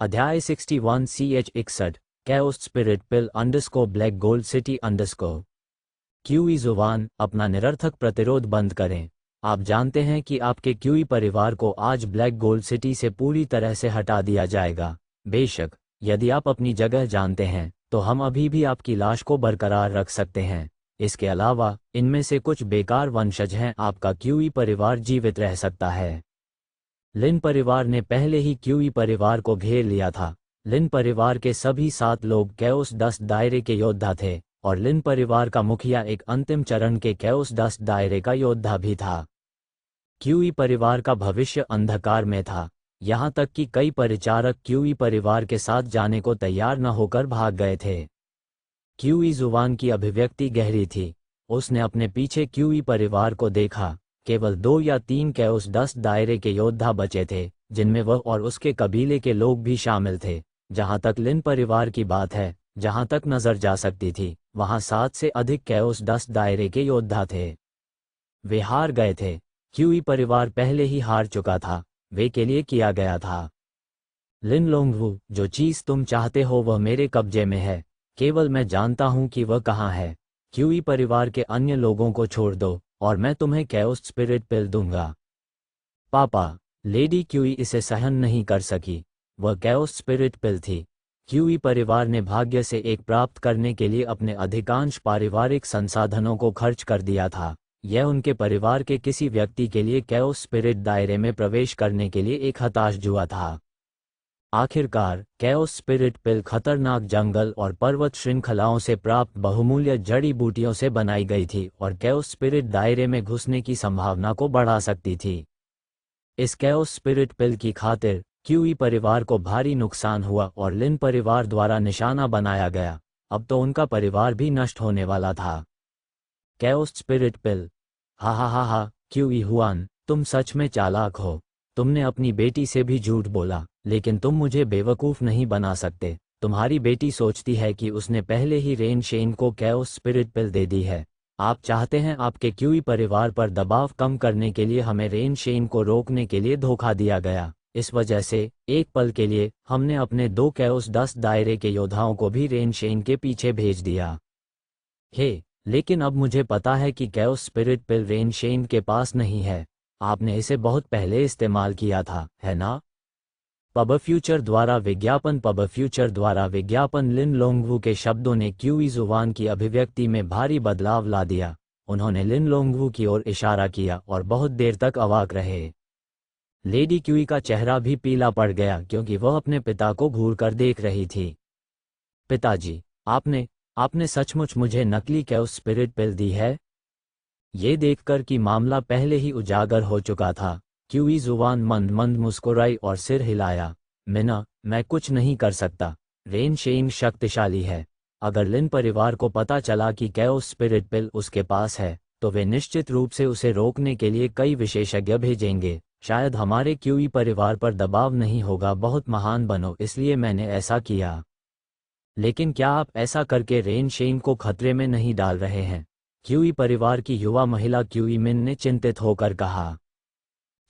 अध्याय 61 CH61 chaos spirit पिल _ black gold city _ QE जुबान अपना निरर्थक प्रतिरोध बंद करें। आप जानते हैं कि आपके क्यूई परिवार को आज ब्लैक गोल्ड सिटी से पूरी तरह से हटा दिया जाएगा। बेशक यदि आप अपनी जगह जानते हैं तो हम अभी भी आपकी लाश को बरकरार रख सकते हैं। इसके अलावा इनमें से कुछ बेकार वंशज हैं। आपका क्यूई परिवार जीवित रह सकता है। लिन परिवार ने पहले ही क्यूई परिवार को घेर लिया था। लिन परिवार के सभी 7 लोग कैओस डस्ट दायरे के योद्धा थे और लिन परिवार का मुखिया एक अंतिम चरण के कैओस डस्ट दायरे का योद्धा भी था। क्यूई परिवार का भविष्य अंधकार में था, यहाँ तक कि कई परिचारक क्यूई परिवार के साथ जाने को तैयार न होकर भाग गए थे। क्यूई जुबान की अभिव्यक्ति गहरी थी। उसने अपने पीछे क्यूई परिवार को देखा। केवल 2 या 3 कैओस डस्ट दायरे के योद्धा बचे थे, जिनमें वह और उसके कबीले के लोग भी शामिल थे। जहां तक लिन परिवार की बात है, जहां तक नजर जा सकती थी, वहां 7 से अधिक कैओस डस्ट दायरे के योद्धा थे। वे हार गए थे। क्यूई परिवार पहले ही हार चुका था। वे के लिए किया गया था। लिन लोंगवू, जो चीज तुम चाहते हो वह मेरे कब्जे में है। केवल मैं जानता हूं कि वह कहां है। क्यूई परिवार के अन्य लोगों को छोड़ दो और मैं तुम्हें कैओस स्पिरिट पिल दूंगा। पापा, लेडी क्यूई इसे सहन नहीं कर सकी। वह कैओस स्पिरिट पिल थी। क्यूई परिवार ने भाग्य से एक प्राप्त करने के लिए अपने अधिकांश पारिवारिक संसाधनों को खर्च कर दिया था। यह उनके परिवार के किसी व्यक्ति के लिए कैओस स्पिरिट दायरे में प्रवेश करने के लिए एक हताश जुआ था। आखिरकार कैओस स्पिरिट पिल खतरनाक जंगल और पर्वत श्रृंखलाओं से प्राप्त बहुमूल्य जड़ी बूटियों से बनाई गई थी और कैओस स्पिरिट दायरे में घुसने की संभावना को बढ़ा सकती थी। इस कैओस स्पिरिट पिल की खातिर क्यूई परिवार को भारी नुकसान हुआ और लिन परिवार द्वारा निशाना बनाया गया। अब तो उनका परिवार भी नष्ट होने वाला था। कैओस स्पिरिट पिल, हा, क्यूई हुआन, तुम सच में चालाक हो। तुमने अपनी बेटी से भी झूठ बोला, लेकिन तुम मुझे बेवकूफ़ नहीं बना सकते। तुम्हारी बेटी सोचती है कि उसने पहले ही रेन शेन को कैओस स्पिरिट पिल दे दी है। आप चाहते हैं आपके क्यूई परिवार पर दबाव कम करने के लिए हमें रेन शेन को रोकने के लिए धोखा दिया गया। इस वजह से एक पल के लिए हमने अपने 2 कैओस डस्ट दायरे के योद्धाओं को भी रेन शेन के पीछे भेज दिया। लेकिन अब मुझे पता है कि कैओस स्पिरिट पिल रेन शेन के पास नहीं है। आपने इसे बहुत पहले इस्तेमाल किया था, है ना? पब फ्यूचर द्वारा विज्ञापन लिन लोंगवू के शब्दों ने क्यूई जुबान की अभिव्यक्ति में भारी बदलाव ला दिया। उन्होंने लिन लोंगवू की ओर इशारा किया और बहुत देर तक अवाक रहे। लेडी क्यूई का चेहरा भी पीला पड़ गया क्योंकि वह अपने पिता को घूर कर देख रही थी। पिताजी, आपने सचमुच मुझे नकली कैओस स्पिरिट पिल दी है? ये देखकर कि मामला पहले ही उजागर हो चुका था, क्यूई जुबान मंद मुस्कुराई और सिर हिलाया। मिना, मैं कुछ नहीं कर सकता। रेन शेन शक्तिशाली है। अगर लिन परिवार को पता चला कि कैओस स्पिरिट पिल उसके पास है, तो वे निश्चित रूप से उसे रोकने के लिए कई विशेषज्ञ भेजेंगे। शायद हमारे क्यूई परिवार पर दबाव नहीं होगा। बहुत महान बनो, इसलिए मैंने ऐसा किया। लेकिन क्या आप ऐसा करके रेन शेन को खतरे में नहीं डाल रहे हैं? क्यूई परिवार की युवा महिला क्यूई मिन ने चिंतित होकर कहा।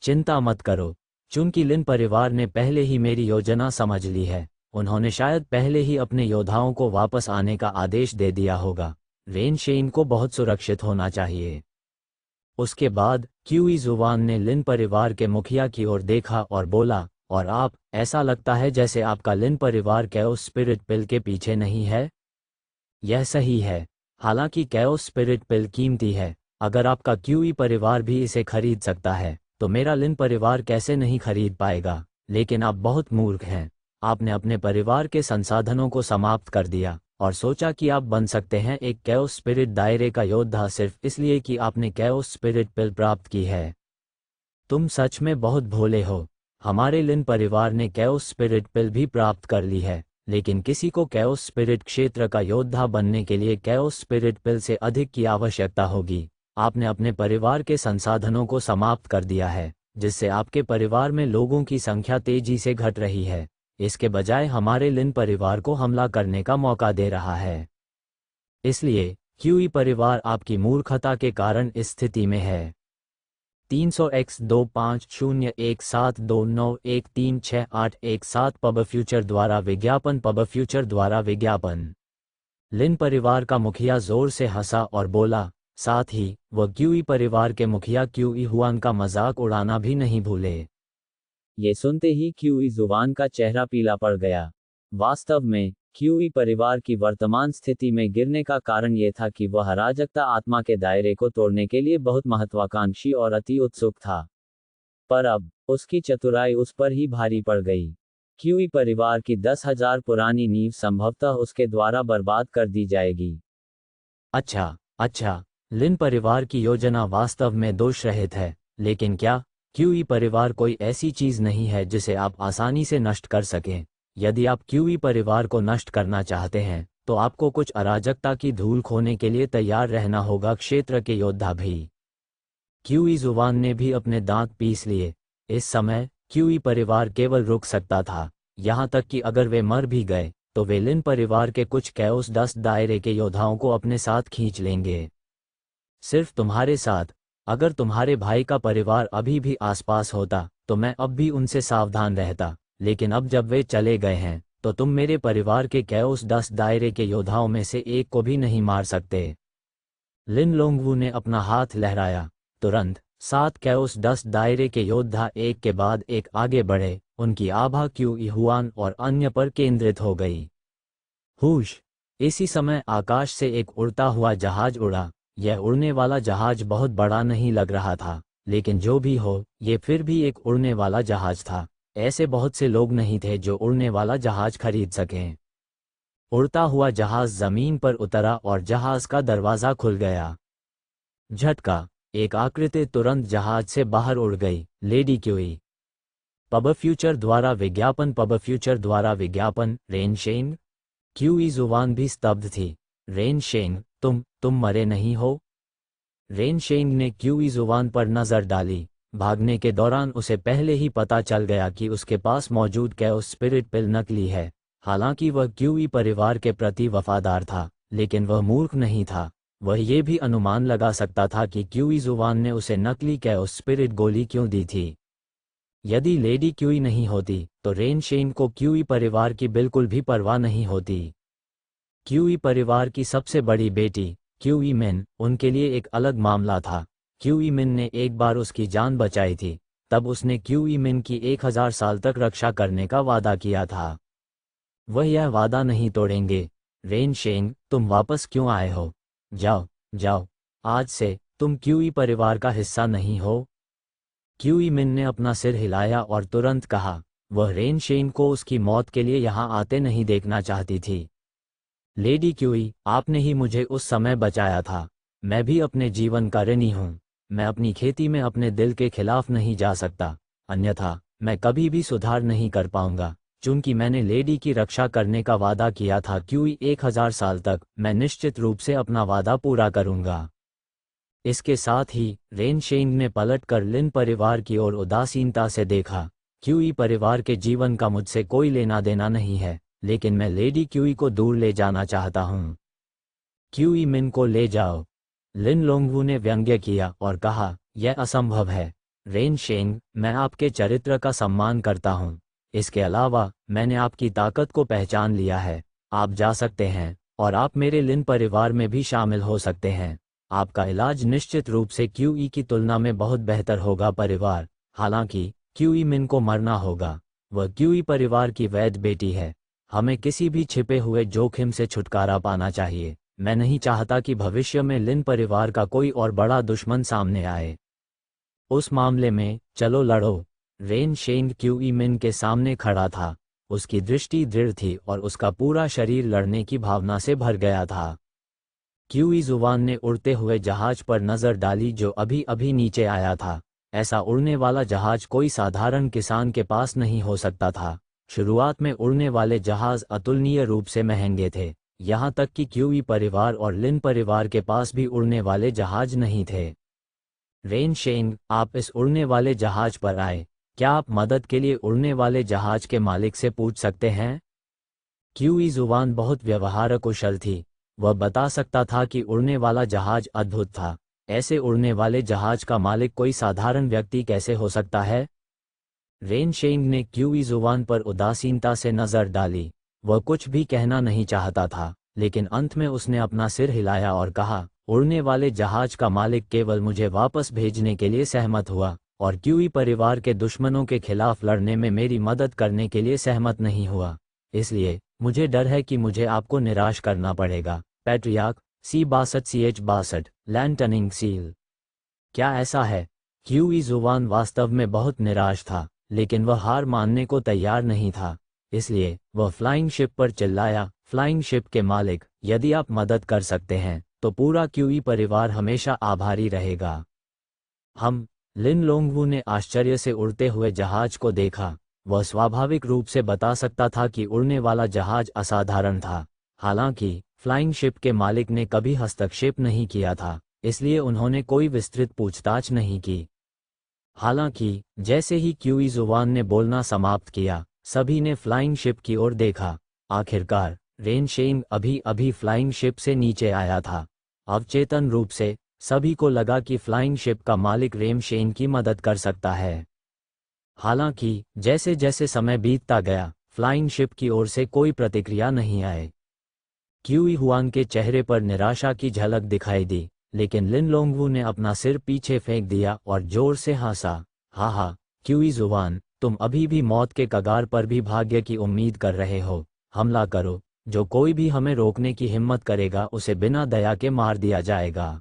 चिंता मत करो, चूंकि लिन परिवार ने पहले ही मेरी योजना समझ ली है। उन्होंने शायद पहले ही अपने योद्धाओं को वापस आने का आदेश दे दिया होगा। रेन शेन को बहुत सुरक्षित होना चाहिए। उसके बाद क्यूई जुबान ने लिन परिवार के मुखिया की ओर देखा और बोला, और आप, ऐसा लगता है जैसे आपका लिन परिवार कैओस स्पिरिट पिल के पीछे नहीं है। यह सही है। हालांकि कैओस स्पिरिट पिल कीमती है। अगर आपका क्यूई परिवार भी इसे खरीद सकता है, तो मेरा लिन परिवार कैसे नहीं खरीद पाएगा? लेकिन आप बहुत मूर्ख हैं। आपने अपने परिवार के संसाधनों को समाप्त कर दिया और सोचा कि आप बन सकते हैं एक कैओस स्पिरिट दायरे का योद्धा सिर्फ इसलिए कि आपने कैओस स्पिरिट पिल प्राप्त की है। तुम सच में बहुत भोले हो। हमारे लिन परिवार ने कैओस स्पिरिट पिल भी प्राप्त कर ली है, लेकिन किसी को कैओस स्पिरिट क्षेत्र का योद्धा बनने के लिए कैओस स्पिरिट पिल से अधिक की आवश्यकता होगी। आपने अपने परिवार के संसाधनों को समाप्त कर दिया है, जिससे आपके परिवार में लोगों की संख्या तेजी से घट रही है। इसके बजाय हमारे लिन परिवार को हमला करने का मौका दे रहा है। इसलिए क्यूई परिवार आपकी मूर्खता के कारण इस स्थिति में है। 300x25017291368117 पब फ्यूचर द्वारा विज्ञापन। पब फ्यूचर द्वारा विज्ञापन। लिन परिवार का मुखिया जोर से हंसा और बोला, साथ ही वह क्यूई परिवार के मुखिया क्यूई हुआन का मजाक उड़ाना भी नहीं भूले। ये सुनते ही क्यूई जुबान का चेहरा पीला पड़ गया। वास्तव में क्यूई परिवार की वर्तमान स्थिति में गिरने का कारण यह था कि वह अराजकता आत्मा के दायरे को तोड़ने के लिए बहुत महत्वाकांक्षी और अति उत्सुक था। पर अब उसकी चतुराई उस पर ही भारी पड़ गई। क्यूई परिवार की 10,000 पुरानी नींव संभवतः उसके द्वारा बर्बाद कर दी जाएगी। अच्छा, लिन परिवार की योजना वास्तव में दोषरहित है, लेकिन क्या क्यूई परिवार कोई ऐसी चीज नहीं है जिसे आप आसानी से नष्ट कर सकें? यदि आप क्यूई परिवार को नष्ट करना चाहते हैं, तो आपको कुछ अराजकता की धूल खोने के लिए तैयार रहना होगा। क्षेत्र के योद्धा भी। क्यूई जुबान ने भी अपने दांत पीस लिए। इस समय क्यूई परिवार केवल रुक सकता था, यहाँ तक कि अगर वे मर भी गए तो वे लिन परिवार के कुछ कैओस डस्ट दायरे के योद्धाओं को अपने साथ खींच लेंगे। सिर्फ तुम्हारे साथ। अगर तुम्हारे भाई का परिवार अभी भी आसपास होता तो मैं अब भी उनसे सावधान रहता, लेकिन अब जब वे चले गए हैं तो तुम मेरे परिवार के कैओस डस्ट दायरे के योद्धाओं में से एक को भी नहीं मार सकते। लिन लोंगवू ने अपना हाथ लहराया। तुरंत 7 कैओस डस्ट दायरे के योद्धा एक के बाद एक आगे बढ़े। उनकी आभा क्यूई हुआन और अन्य पर केंद्रित हो गई। हुश! इसी समय आकाश से एक उड़ता हुआ जहाज उड़ा। यह उड़ने वाला जहाज बहुत बड़ा नहीं लग रहा था, लेकिन जो भी हो, ये फिर भी एक उड़ने वाला जहाज था। ऐसे बहुत से लोग नहीं थे जो उड़ने वाला जहाज खरीद सकें। उड़ता हुआ जहाज जमीन पर उतरा और जहाज का दरवाजा खुल गया। झटका! एक आकृति तुरंत जहाज से बाहर उड़ गई। Lady QE. पब फ्यूचर द्वारा विज्ञापन। पब फ्यूचर द्वारा विज्ञापन। रेन शेंग। क्यूई जुबान भी स्तब्ध थी। रेन शेंग, तुम मरे नहीं हो? रेन शेंग ने क्यूई जुबान पर नजर डाली। भागने के दौरान उसे पहले ही पता चल गया कि उसके पास मौजूद कैओस स्पिरिट पिल नकली है। हालांकि वह क्यूई परिवार के प्रति वफादार था, लेकिन वह मूर्ख नहीं था। वह ये भी अनुमान लगा सकता था कि क्यूई जुबान ने उसे नकली कैओस स्पिरिट गोली क्यों दी थी। यदि लेडी क्यूई नहीं होती तो रेन शेंग को क्यूई परिवार की बिल्कुल भी परवाह नहीं होती। क्यूई परिवार की सबसे बड़ी बेटी क्यूई मिन उनके लिए एक अलग मामला था। क्यूई मिन ने एक बार उसकी जान बचाई थी, तब उसने क्यूई मिन की 1000 साल तक रक्षा करने का वादा किया था। वह यह वादा नहीं तोड़ेंगे। रेन शेंग, तुम वापस क्यों आए हो? जाओ, आज से तुम क्यूई परिवार का हिस्सा नहीं हो। क्यूई मिन ने अपना सिर हिलाया और तुरंत कहा। वह रेन शेंग को उसकी मौत के लिए यहाँ आते नहीं देखना चाहती थी। लेडी क्यूई, आपने ही मुझे उस समय बचाया था। मैं भी अपने जीवन का ऋणी हूँ। मैं अपनी खेती में अपने दिल के खिलाफ नहीं जा सकता, अन्यथा मैं कभी भी सुधार नहीं कर पाऊंगा। चूंकि मैंने लेडी की रक्षा करने का वादा किया था क्यूई 1000 साल तक, मैं निश्चित रूप से अपना वादा पूरा करूंगा। इसके साथ ही रेन शेंग ने पलटकर लिन परिवार की ओर उदासीनता से देखा। क्यूई परिवार के जीवन का मुझसे कोई लेना देना नहीं है, लेकिन मैं लेडी क्यूई को दूर ले जाना चाहता हूँ। क्यूई मिन को ले जाओ। लिन लोंगवू ने व्यंग्य किया और कहा, यह असंभव है। रेन शेंग, मैं आपके चरित्र का सम्मान करता हूँ। इसके अलावा मैंने आपकी ताकत को पहचान लिया है। आप जा सकते हैं और आप मेरे लिन परिवार में भी शामिल हो सकते हैं। आपका इलाज निश्चित रूप से क्यूई की तुलना में बहुत बेहतर होगा परिवार। हालांकि क्यूई मिन को मरना होगा। वह क्यूई परिवार की वैध बेटी है। हमें किसी भी छिपे हुए जोखिम से छुटकारा पाना चाहिए। मैं नहीं चाहता कि भविष्य में लिन परिवार का कोई और बड़ा दुश्मन सामने आए। उस मामले में चलो लड़ो। रेन शेंग क्यूई मिन के सामने खड़ा था। उसकी दृष्टि दृढ़ थी और उसका पूरा शरीर लड़ने की भावना से भर गया था। क्यूई जुबान ने उड़ते हुए जहाज पर नजर डाली जो अभी अभी नीचे आया था। ऐसा उड़ने वाला जहाज कोई साधारण किसान के पास नहीं हो सकता था। शुरुआत में उड़ने वाले जहाज अतुलनीय रूप से महंगे थे, यहाँ तक कि क्यूई परिवार और लिन परिवार के पास भी उड़ने वाले जहाज नहीं थे। रेन शेंग, आप इस उड़ने वाले जहाज पर आए। क्या आप मदद के लिए उड़ने वाले जहाज के मालिक से पूछ सकते हैं? क्यूई जुबान बहुत व्यवहार कुशल थी। वह बता सकता था कि उड़ने वाला जहाज अद्भुत था, ऐसे उड़ने वाले जहाज का मालिक कोई साधारण व्यक्ति कैसे हो सकता है? रेन शेंग ने क्यूई जुबान पर उदासीनता से नजर डाली। वह कुछ भी कहना नहीं चाहता था, लेकिन अंत में उसने अपना सिर हिलाया और कहा, उड़ने वाले जहाज का मालिक केवल मुझे वापस भेजने के लिए सहमत हुआ, और क्यूई परिवार के दुश्मनों के खिलाफ लड़ने में मेरी मदद करने के लिए सहमत नहीं हुआ। इसलिए मुझे डर है कि मुझे आपको निराश करना पड़ेगा। Patriarch C62CH62 land tanning seal. क्या ऐसा है? क्यूई जुबान वास्तव में बहुत निराश था, लेकिन वह हार मानने को तैयार नहीं था। इसलिए वह फ्लाइंग शिप पर चिल्लाया, फ्लाइंग शिप के मालिक, यदि आप मदद कर सकते हैं तो पूरा क्यूई परिवार हमेशा आभारी रहेगा। हम लिन लोंगवू ने आश्चर्य से उड़ते हुए जहाज को देखा। वह स्वाभाविक रूप से बता सकता था कि उड़ने वाला जहाज असाधारण था। हालांकि फ्लाइंग शिप के मालिक ने कभी हस्तक्षेप नहीं किया था, इसलिए उन्होंने कोई विस्तृत पूछताछ नहीं की। हालांकि जैसे ही क्यूई जुबान ने बोलना समाप्त किया, सभी ने फ्लाइंग शिप की ओर देखा। आखिरकार रेन शेंग अभी अभी फ्लाइंग शिप से नीचे आया था। अवचेतन रूप से सभी को लगा कि फ्लाइंग शिप का मालिक रेन शेंग की मदद कर सकता है। हालांकि जैसे जैसे समय बीतता गया, फ्लाइंग शिप की ओर से कोई प्रतिक्रिया नहीं आई। क्यूई हुआन के चेहरे पर निराशा की झलक दिखाई दी, लेकिन लिन लोंगवू ने अपना सिर पीछे फेंक दिया और जोर से हंसा। हा हा, क्यूई जुबान, तुम अभी भी मौत के कगार पर भी भाग्य की उम्मीद कर रहे हो। हमला करो, जो कोई भी हमें रोकने की हिम्मत करेगा उसे बिना दया के मार दिया जाएगा।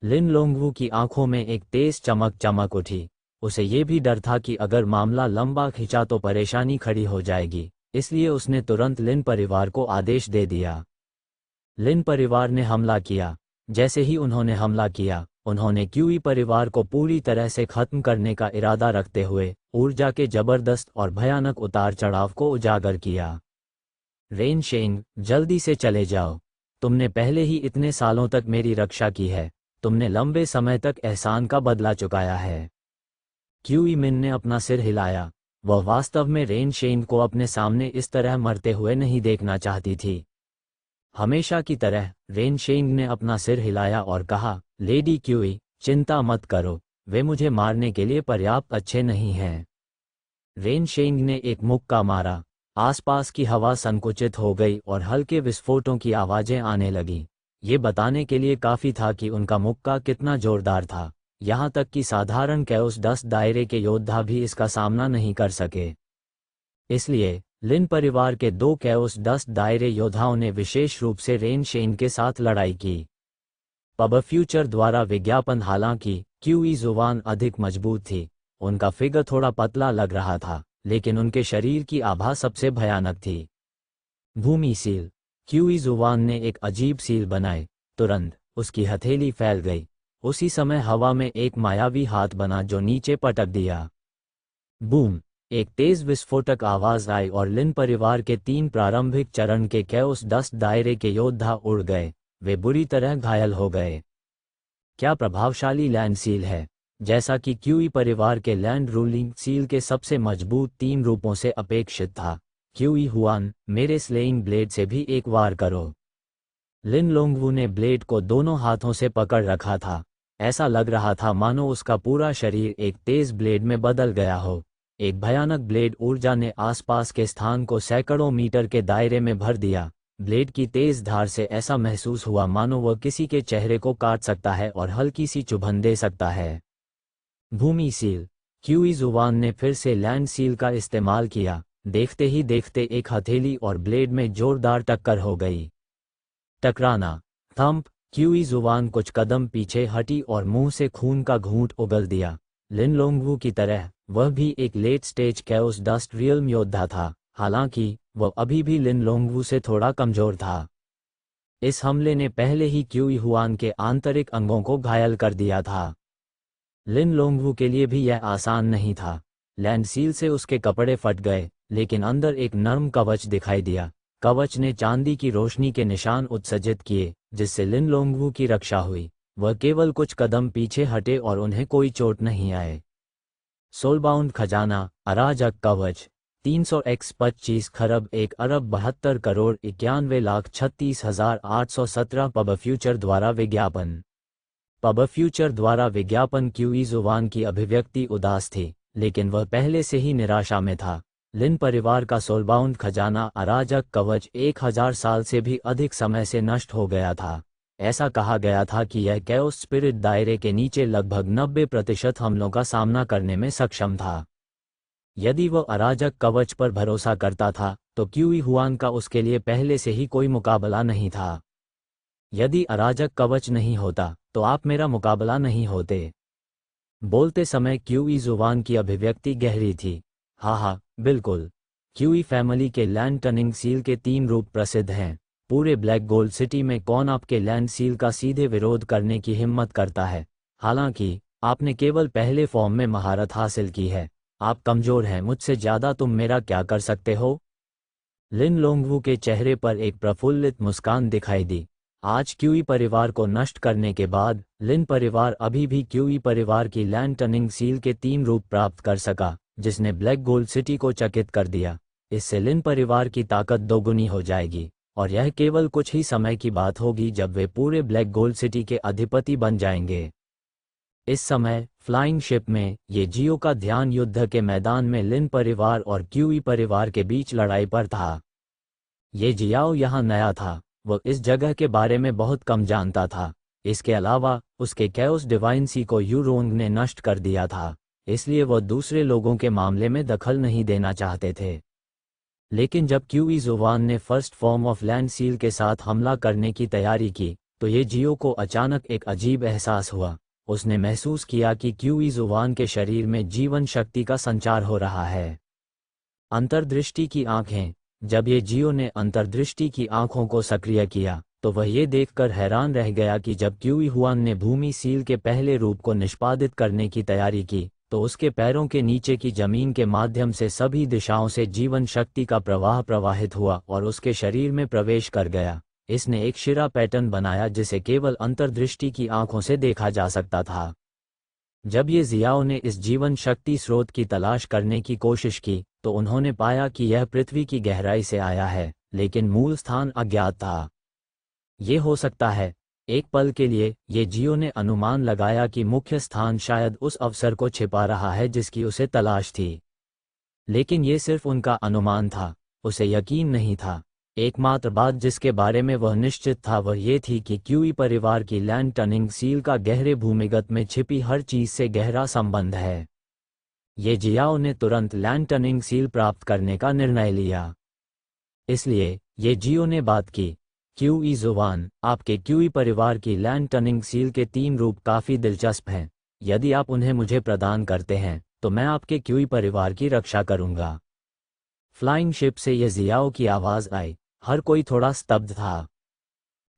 लिन लोंगवू की आंखों में एक तेज चमक चमक उठी। उसे ये भी डर था कि अगर मामला लंबा खिंचा तो परेशानी खड़ी हो जाएगी, इसलिए उसने तुरंत लिन परिवार को आदेश दे दिया। लिन परिवार ने हमला किया। जैसे ही उन्होंने हमला किया, उन्होंने क्यूई परिवार को पूरी तरह से खत्म करने का इरादा रखते हुए ऊर्जा के जबरदस्त और भयानक उतार चढ़ाव को उजागर किया। रेन शेंग, जल्दी से चले जाओ। तुमने पहले ही इतने सालों तक मेरी रक्षा की है। तुमने लंबे समय तक एहसान का बदला चुकाया है। क्यूई मिन ने अपना सिर हिलाया। वह वास्तव में रेन शेंग को अपने सामने इस तरह मरते हुए नहीं देखना चाहती थी। हमेशा की तरह रेन शेंग ने अपना सिर हिलाया और कहा, लेडी क्यूई, चिंता मत करो, वे मुझे मारने के लिए पर्याप्त अच्छे नहीं हैं। रेन शेंग ने एक मुक्का मारा। आसपास की हवा संकुचित हो गई और हल्के विस्फोटों की आवाजें आने लगीं। ये बताने के लिए काफी था कि उनका मुक्का कितना जोरदार था। यहाँ तक कि साधारण कैओस 10 दायरे के योद्धा भी इसका सामना नहीं कर सके। इसलिए लिन परिवार के 2 कैओस 10 दायरे योद्धाओं ने विशेष रूप से रेन शेंग के साथ लड़ाई की। पब फ्यूचर द्वारा विज्ञापन। हालांकि क्यूई जुबान अधिक मजबूत थी। उनका फिगर थोड़ा पतला लग रहा था, लेकिन उनके शरीर की आभा सबसे भयानक थी। भूमि सील। क्यूई जुबान ने एक अजीब सील बनाई। तुरंत उसकी हथेली फैल गई। उसी समय हवा में एक मायावी हाथ बना जो नीचे पटक दिया। बूम! एक तेज विस्फोटक आवाज आई और लिन परिवार के 3 प्रारंभिक चरण के कैओस 10 दायरे के योद्धा उड़ गए। वे बुरी तरह घायल हो गए। क्या प्रभावशाली लैंड सील है! जैसा कि क्यूई परिवार के लैंड रूलिंग सील के सबसे मजबूत 3 रूपों से अपेक्षित था। क्यूई हुआन, मेरे स्लेइंग ब्लेड से भी एक वार करो। लिन लोंगवू ने ब्लेड को दोनों हाथों से पकड़ रखा था। ऐसा लग रहा था मानो उसका पूरा शरीर एक तेज ब्लेड में बदल गया हो। एक भयानक ब्लेड ऊर्जा ने आसपास के स्थान को सैकड़ों मीटर के दायरे में भर दिया। ब्लेड की तेज धार से ऐसा महसूस हुआ मानो वह किसी के चेहरे को काट सकता है और हल्की सी चुभन दे सकता है। भूमि सील। क्यूई जुबान ने फिर से लैंड सील का इस्तेमाल किया। देखते ही देखते एक हथेली और ब्लेड में जोरदार टक्कर हो गई। टकराना। थंप! क्यूई जुबान कुछ कदम पीछे हटी और मुंह से खून का घूंट उगल दिया। लिन लोंगवू की तरह वह भी एक लेट स्टेज कैओस 10 रियल्म योद्धा था, हालांकि वह अभी भी लिन लोंगवू से थोड़ा कमजोर था। इस हमले ने पहले ही क्यूई हुआन के आंतरिक अंगों को घायल कर दिया था। लिन लोंगवू के लिए भी यह आसान नहीं था। लैंड सील से उसके कपड़े फट गए, लेकिन अंदर एक नर्म कवच दिखाई दिया। कवच ने चांदी की रोशनी के निशान उत्सर्जित किए, जिससे लिन लोंगवू की रक्षा हुई। वह केवल कुछ कदम पीछे हटे और उन्हें कोई चोट नहीं आए। सोलबाउंड खजाना, अराजक कवच। 300x 25 खरब 1 अरब 72 करोड़ 91 लाख 36,817 पब फ्यूचर द्वारा विज्ञापन। पब फ्यूचर द्वारा विज्ञापन क्यूई जुवान की अभिव्यक्ति उदास थी, लेकिन वह पहले से ही निराशा में था। लिन परिवार का सोलबाउंड खजाना अराजक कवच 1000 साल से भी अधिक समय से नष्ट हो गया था। ऐसा कहा गया था कि यह कैओस स्पिरिट दायरे के नीचे लगभग 90% हमलों का सामना करने में सक्षम था। यदि वह अराजक कवच पर भरोसा करता था तो क्यूई हुआन का उसके लिए पहले से ही कोई मुकाबला नहीं था। यदि अराजक कवच नहीं होता तो आप मेरा मुकाबला नहीं होते। बोलते समय क्यूई जुबान की अभिव्यक्ति गहरी थी। हाँ, बिल्कुल। क्यूई फैमिली के लैंड टनिंग सील के 3 रूप प्रसिद्ध हैं। पूरे ब्लैक गोल्ड सिटी में कौन आपके लैंड सील का सीधे विरोध करने की हिम्मत करता है? हालांकि आपने केवल पहले फॉर्म में महारत हासिल की है। आप कमजोर हैं, मुझसे ज्यादा तुम मेरा क्या कर सकते हो? लिन लोंगवू के चेहरे पर एक प्रफुल्लित मुस्कान दिखाई दी। आज क्यूई परिवार को नष्ट करने के बाद लिन परिवार अभी भी क्यूई परिवार की लैंड टनिंग सील के 3 रूप प्राप्त कर सका, जिसने ब्लैक गोल्ड सिटी को चकित कर दिया। इससे लिन परिवार की ताकत दोगुनी हो जाएगी और यह केवल कुछ ही समय की बात होगी जब वे पूरे ब्लैक गोल्ड सिटी के अधिपति बन जाएंगे। इस समय फ्लाइंग शिप में ये जियो का ध्यान युद्ध के मैदान में लिन परिवार और क्यूई परिवार के बीच लड़ाई पर था। ये जियाओ यहाँ नया था, वह इस जगह के बारे में बहुत कम जानता था। इसके अलावा उसके कैओस डिवाइन सी को यूरोंग ने नष्ट कर दिया था, इसलिए वह दूसरे लोगों के मामले में दखल नहीं देना चाहते थे। लेकिन जब क्यूई जुवान ने first form of land seal के साथ हमला करने की तैयारी की तो ये जियो को अचानक एक अजीब एहसास हुआ। उसने महसूस किया कि क्यूई जुवान के शरीर में जीवन शक्ति का संचार हो रहा है। अंतर्दृष्टि की आंखें। जब ये जियो ने अंतर्दृष्टि की आंखों को सक्रिय किया तो वह ये देखकर हैरान रह गया कि जब क्यूई हुआन ने भूमि सील के पहले रूप को निष्पादित करने की तैयारी की तो उसके पैरों के नीचे की जमीन के माध्यम से सभी दिशाओं से जीवन शक्ति का प्रवाह प्रवाहित हुआ और उसके शरीर में प्रवेश कर गया। इसने एक शिरा पैटर्न बनाया जिसे केवल अंतर्दृष्टि की आंखों से देखा जा सकता था। जब ये जियाओ ने इस जीवन शक्ति स्रोत की तलाश करने की कोशिश की तो उन्होंने पाया कि यह पृथ्वी की गहराई से आया है, लेकिन मूल स्थान अज्ञात था। ये हो सकता है। एक पल के लिए ये जियो ने अनुमान लगाया कि मुख्य स्थान शायद उस अवसर को छिपा रहा है जिसकी उसे तलाश थी, लेकिन ये सिर्फ उनका अनुमान था, उसे यकीन नहीं था। एकमात्र बात जिसके बारे में वह निश्चित था वह ये थी कि क्यूई परिवार की लैंड टनिंग सील का गहरे भूमिगत में छिपी हर चीज से गहरा संबंध है। ये जियाओ ने तुरंत लैंड टनिंग सील प्राप्त करने का निर्णय लिया। इसलिए ये जियो ने बात की। क्यूई जुवान, आपके क्यूई परिवार की लैंड टनिंग सील के 3 रूप काफी दिलचस्प हैं। यदि आप उन्हें मुझे प्रदान करते हैं तो मैं आपके क्यूई परिवार की रक्षा करूंगा। फ्लाइंग शिप से ये जियाओ की आवाज आई। हर कोई थोड़ा स्तब्ध था।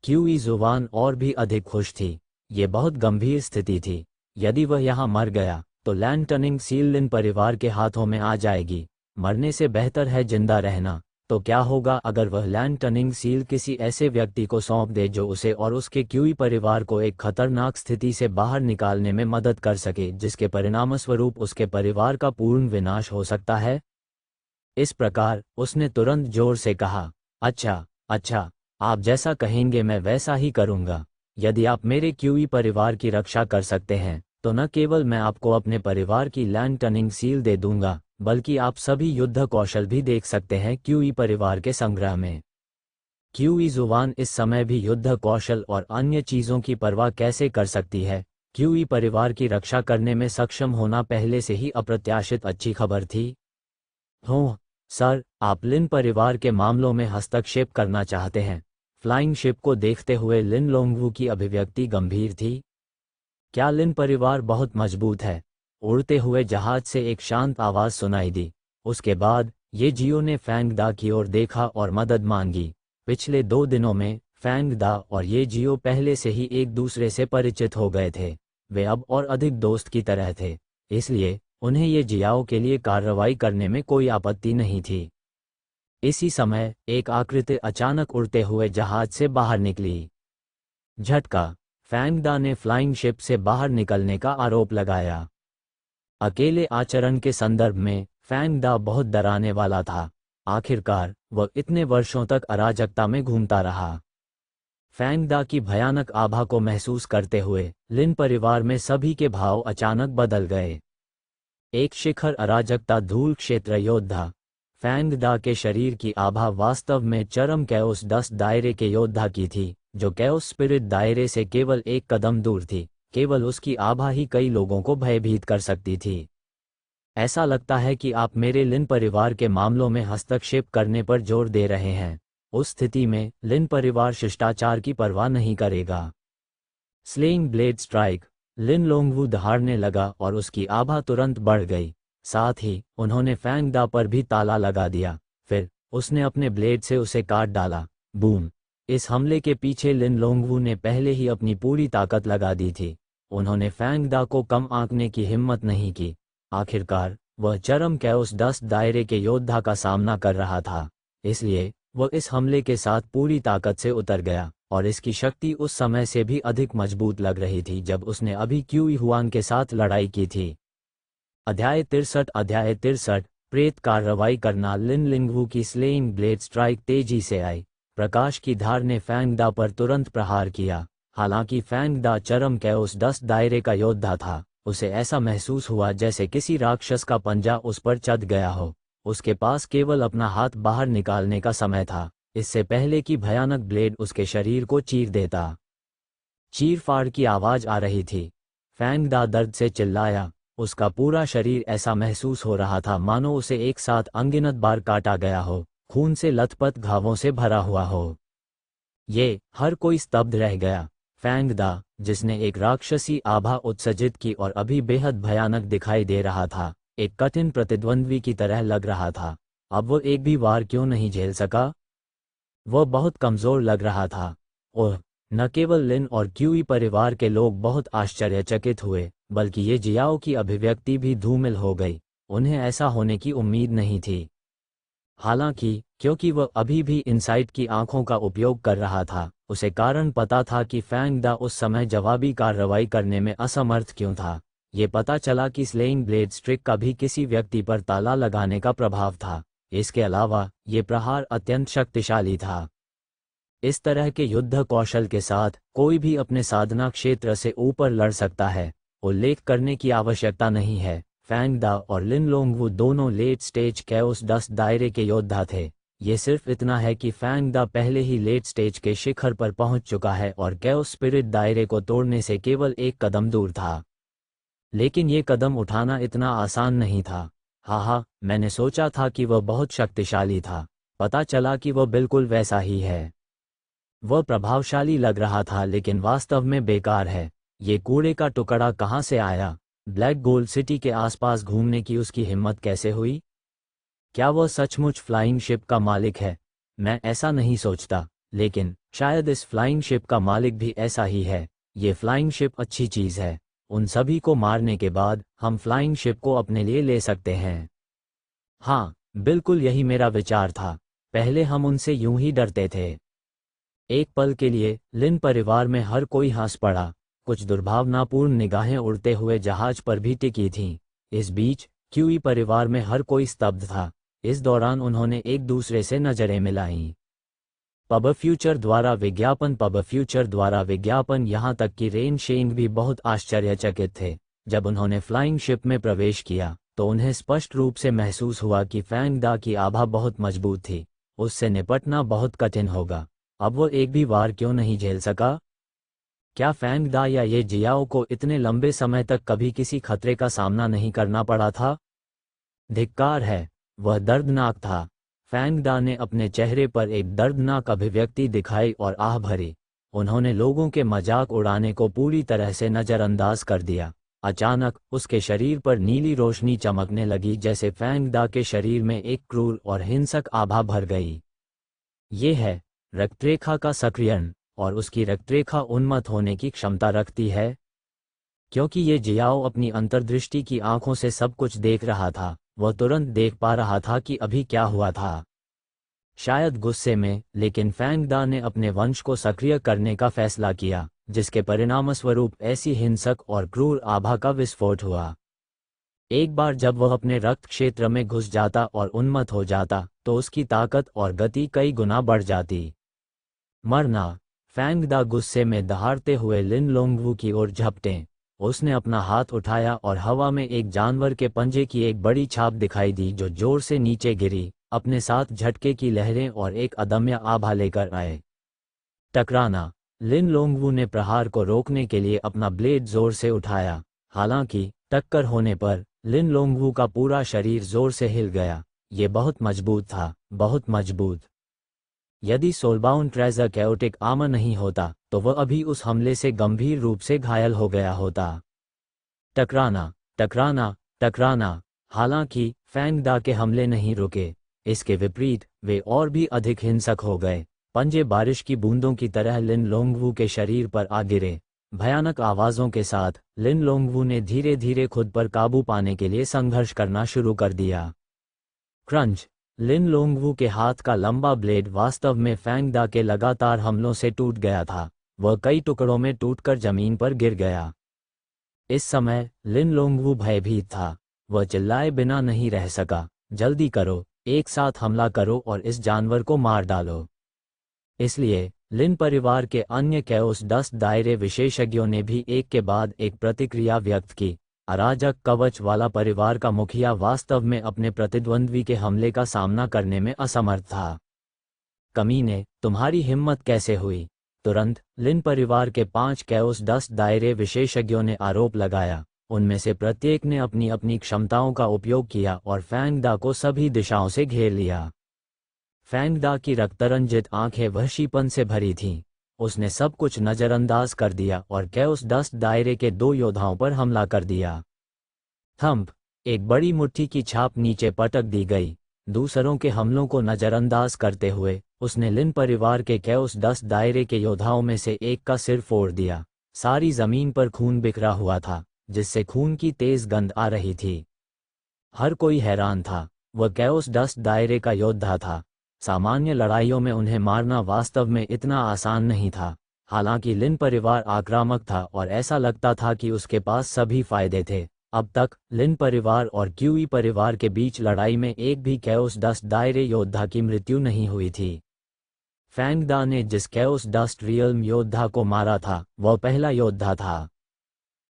क्यूई जुवान और भी अधिक खुश थी। ये बहुत गंभीर स्थिति थी। यदि वह यहाँ मर गया तो लैंड टनिंग सील लिन परिवार के हाथों में आ जाएगी। मरने से बेहतर है जिंदा रहना। तो क्या होगा अगर वह लैंड टनिंग सील किसी ऐसे व्यक्ति को सौंप दे जो उसे और उसके क्यूई परिवार को एक खतरनाक स्थिति से बाहर निकालने में मदद कर सके, जिसके परिणामस्वरूप उसके परिवार का पूर्ण विनाश हो सकता है? इस प्रकार उसने तुरंत जोर से कहा, अच्छा, आप जैसा कहेंगे मैं वैसा ही करूंगा। यदि आप मेरे क्यूई परिवार की रक्षा कर सकते हैं तो न केवल मैं आपको अपने परिवार की लैंड टनिंग सील दे दूंगा, बल्कि आप सभी युद्ध कौशल भी देख सकते हैं क्यूई परिवार के संग्रह में। क्यूई जुबान इस समय भी युद्ध कौशल और अन्य चीजों की परवाह कैसे कर सकती है? क्यूई परिवार की रक्षा करने में सक्षम होना पहले से ही अप्रत्याशित अच्छी खबर थी। हो सर, आप लिन परिवार के मामलों में हस्तक्षेप करना चाहते हैं? फ्लाइंग शिप को देखते हुए लिन लोंगवू की अभिव्यक्ति गंभीर थी। क्या लिन परिवार बहुत मजबूत है? उड़ते हुए जहाज से एक शांत आवाज सुनाई दी। उसके बाद ये जियो ने फैंग दा की ओर देखा और मदद मांगी। पिछले 2 दिनों में फैंग दा और ये जियो पहले से ही एक दूसरे से परिचित हो गए थे। वे अब और अधिक दोस्त की तरह थे, इसलिए उन्हें ये जियाओ के लिए कार्रवाई करने में कोई आपत्ति नहीं थी। इसी समय एक आकृति अचानक उड़ते हुए जहाज से बाहर निकली। झटका। फैंग दा ने फ्लाइंग शिप से बाहर निकलने का आरोप लगाया। अकेले आचरण के संदर्भ में फैंग दा बहुत डराने वाला था। आखिरकार वह इतने वर्षों तक अराजकता में घूमता रहा। फैंग दा की भयानक आभा को महसूस करते हुए लिन परिवार में सभी के भाव अचानक बदल गए। एक शिखर अराजकता धूल क्षेत्र योद्धा। फैंग दा के शरीर की आभा वास्तव में चरम कैओस डस्ट दायरे के योद्धा की थी, जो कैओस स्पिरिट दायरे से केवल एक कदम दूर थी। केवल उसकी आभा ही कई लोगों को भयभीत कर सकती थी। ऐसा लगता है कि आप मेरे लिन परिवार के मामलों में हस्तक्षेप करने पर जोर दे रहे हैं। उस स्थिति में लिन परिवार शिष्टाचार की परवाह नहीं करेगा। Slaying blade strike. Lin Longwu दहाड़ने लगा और उसकी आभा तुरंत बढ़ गई। साथ ही उन्होंने फैंग दा पर भी ताला लगा दिया। फिर उसने अपने ब्लेड से उसे काट डाला। बूम! इस हमले के पीछे लिन लोंगवू ने पहले ही अपनी पूरी ताकत लगा दी थी। उन्होंने फैंग दा को कम आंकने की हिम्मत नहीं की। आखिरकार वह चरम कैओस डस्ट दायरे के योद्धा का सामना कर रहा था, इसलिए वह इस हमले के साथ पूरी ताकत से उतर गया और इसकी शक्ति उस समय से भी अधिक मजबूत लग रही थी जब उसने अभी क्यूई हुआन के साथ लड़ाई की थी। अध्याय 63 प्रेत कार्रवाई करना। लिन लिंगवू की स्लेइंग ब्लेड स्ट्राइक तेजी से आई। प्रकाश की धार ने फैंग दा पर तुरंत प्रहार किया। हालांकि फैंग दा चरम कैओस डस्ट दायरे का योद्धा था, उसे ऐसा महसूस हुआ जैसे किसी राक्षस का पंजा उस पर चढ़ गया हो। उसके पास केवल अपना हाथ बाहर निकालने का समय था, इससे पहले कि भयानक ब्लेड उसके शरीर को चीर देता। चीर-फाड़ की आवाज आ रही थी। फैंग दा दर्द से चिल्लाया। उसका पूरा शरीर ऐसा महसूस हो रहा था मानो उसे एक साथ अनगिनत बार काटा गया हो, खून से लथपथ घावों से भरा हुआ हो। ये हर कोई स्तब्ध रह गया। फैंग दा, जिसने एक राक्षसी आभा उत्सर्जित की और अभी बेहद भयानक दिखाई दे रहा था, एक कठिन प्रतिद्वंद्वी की तरह लग रहा था। अब वो एक भी वार क्यों नहीं झेल सका? वह बहुत कमजोर लग रहा था। ओह! न केवल लिन और क्यूई परिवार के लोग बहुत आश्चर्यचकित हुए, बल्कि ये जियाओ की अभिव्यक्ति भी धूमिल हो गई। उन्हें ऐसा होने की उम्मीद नहीं थी। हालांकि क्योंकि वह अभी भी इनसाइट की आंखों का उपयोग कर रहा था, उसे कारण पता था कि फैंग दा उस समय जवाबी कार्रवाई करने में असमर्थ क्यों था। ये पता चला कि स्लेइंग ब्लेड स्ट्रिक का भी किसी व्यक्ति पर ताला लगाने का प्रभाव था। इसके अलावा ये प्रहार अत्यंत शक्तिशाली था। इस तरह के युद्ध कौशल के साथ कोई भी अपने साधना क्षेत्र से ऊपर लड़ सकता है। उल्लेख करने की आवश्यकता नहीं है, फैंग दा और लिन लोंगवू दोनों लेट स्टेज कैओस डस्ट दायरे के योद्धा थे। ये सिर्फ इतना है कि फैंग दा पहले ही लेट स्टेज के शिखर पर पहुंच चुका है और कैओस स्पिरिट दायरे को तोड़ने से केवल एक कदम दूर था। लेकिन ये कदम उठाना इतना आसान नहीं था। हाँ, मैंने सोचा था कि वह बहुत शक्तिशाली था। पता चला कि वह बिल्कुल वैसा ही है। वह प्रभावशाली लग रहा था लेकिन वास्तव में बेकार है। ये कूड़े का टुकड़ा कहाँ से आया? ब्लैक गोल्ड सिटी के आसपास घूमने की उसकी हिम्मत कैसे हुई? क्या वह सचमुच फ्लाइंग शिप का मालिक है? मैं ऐसा नहीं सोचता, लेकिन शायद इस फ्लाइंग शिप का मालिक भी ऐसा ही है। ये फ्लाइंग शिप अच्छी चीज़ है। उन सभी को मारने के बाद हम फ्लाइंग शिप को अपने लिए ले सकते हैं। हाँ, बिल्कुल यही मेरा विचार था। पहले हम उनसे यूं ही डरते थे। एक पल के लिए लिन परिवार में हर कोई हंस पड़ा। कुछ दुर्भावनापूर्ण निगाहें उड़ते हुए जहाज पर भी टिकी थीं। इस बीच क्यूई परिवार में हर कोई स्तब्ध था। इस दौरान उन्होंने एक दूसरे से नजरें मिलाईं। पब फ्यूचर द्वारा विज्ञापन, यहाँ तक कि रेन शेंग भी बहुत आश्चर्यचकित थे। जब उन्होंने फ्लाइंग शिप में प्रवेश किया तो उन्हें स्पष्ट रूप से महसूस हुआ कि फैंग दा की आभा बहुत मजबूत थी। उससे निपटना बहुत कठिन होगा। अब वो एक भी वार क्यों नहीं झेल सका? क्या फैंग दा या ये जियाओ को इतने लंबे समय तक कभी किसी खतरे का सामना नहीं करना पड़ा था? धिक्कार है, वह दर्दनाक था। फैंग दा ने अपने चेहरे पर एक दर्दनाक अभिव्यक्ति दिखाई और आह भरी। उन्होंने लोगों के मजाक उड़ाने को पूरी तरह से नजरअंदाज कर दिया। अचानक उसके शरीर पर नीली रोशनी चमकने लगी, जैसे फैंग दा के शरीर में एक क्रूर और हिंसक आभा भर गई। ये है रक्तरेखा का सक्रियण, और उसकी रक्तरेखा उन्मत्त होने की क्षमता रखती है। क्योंकि ये जियाओ अपनी अंतर्दृष्टि की आंखों से सब कुछ देख रहा था, वह तुरंत देख पा रहा था कि अभी क्या हुआ था। शायद गुस्से में, लेकिन फैंग दा ने अपने वंश को सक्रिय करने का फैसला किया, जिसके परिणामस्वरूप ऐसी हिंसक और क्रूर आभा का विस्फोट हुआ। एक बार जब वह अपने रक्त क्षेत्र में घुस जाता और उन्मत्त हो जाता, तो उसकी ताकत और गति कई गुना बढ़ जाती। मरना। फैंग दा गुस्से में दहाड़ते हुए लिन लोंगवू की ओर झपटे। उसने अपना हाथ उठाया और हवा में एक जानवर के पंजे की एक बड़ी छाप दिखाई दी जो जोर से नीचे गिरी, अपने साथ झटके की लहरें और एक अदम्य आभा लेकर आए। टकराना। लिन लोंगवू ने प्रहार को रोकने के लिए अपना ब्लेड जोर से उठाया। हालांकि टक्कर होने पर लिन लोंगवू का पूरा शरीर जोर से हिल गया। ये बहुत मजबूत था, बहुत मजबूत। यदि सोलबाउंड ट्रेजर कैओटिक आर्मर नहीं होता तो वह अभी उस हमले से गंभीर रूप से घायल हो गया होता। टकराना, टकराना, टकराना। हालांकि फैंग दा के हमले नहीं रुके। इसके विपरीत वे और भी अधिक हिंसक हो गए। पंजे बारिश की बूंदों की तरह लिन लोंगवू के शरीर पर आ गिरे। भयानक आवाज़ों के साथ लिन लोंगवू ने धीरे धीरे खुद पर काबू पाने के लिए संघर्ष करना शुरू कर दिया। क्रंच। लिन लोंगवू के हाथ का लंबा ब्लेड वास्तव में फैंग दा के लगातार हमलों से टूट गया था। वह कई टुकड़ों में टूटकर जमीन पर गिर गया। इस समय लिन लोंगवू भयभीत था। वह चिल्लाए बिना नहीं रह सका। जल्दी करो, एक साथ हमला करो और इस जानवर को मार डालो। इसलिए लिन परिवार के अन्य कैओस डस्ट दायरे विशेषज्ञों ने भी एक के बाद एक प्रतिक्रिया व्यक्त की। अराजक कवच वाला परिवार का मुखिया वास्तव में अपने प्रतिद्वंद्वी के हमले का सामना करने में असमर्थ था। कमीने, तुम्हारी हिम्मत कैसे हुई? तुरंत लिन परिवार के 5 कैओस डस्ट दायरे विशेषज्ञों ने आरोप लगाया। उनमें से प्रत्येक ने अपनी अपनी क्षमताओं का उपयोग किया और फैंग दा को सभी दिशाओं से घेर लिया। फैंग दा की रक्तरंजित आंखें वहशीपन से भरी थीं। उसने सब कुछ नज़रअंदाज कर दिया और कैओस डस्ट दायरे के 2 योद्धाओं पर हमला कर दिया। थंप। एक बड़ी मुट्ठी की छाप नीचे पटक दी गई। दूसरों के हमलों को नज़रअंदाज करते हुए उसने लिन परिवार के कैओस डस्ट दायरे के योद्धाओं में से एक का सिर फोड़ दिया। सारी जमीन पर खून बिखरा हुआ था, जिससे खून की तेज गंध आ रही थी। हर कोई हैरान था। वह कैओस डस्ट दायरे का योद्धा था। सामान्य लड़ाइयों में उन्हें मारना वास्तव में इतना आसान नहीं था। हालांकि लिन परिवार आक्रामक था और ऐसा लगता था कि उसके पास सभी फायदे थे। अब तक लिन परिवार और क्यूई परिवार के बीच लड़ाई में एक भी कैओस डस्ट दायरे योद्धा की मृत्यु नहीं हुई थी। फैंग दा ने जिस कैओस डस्ट रियल्म योद्धा को मारा था वह पहला योद्धा था।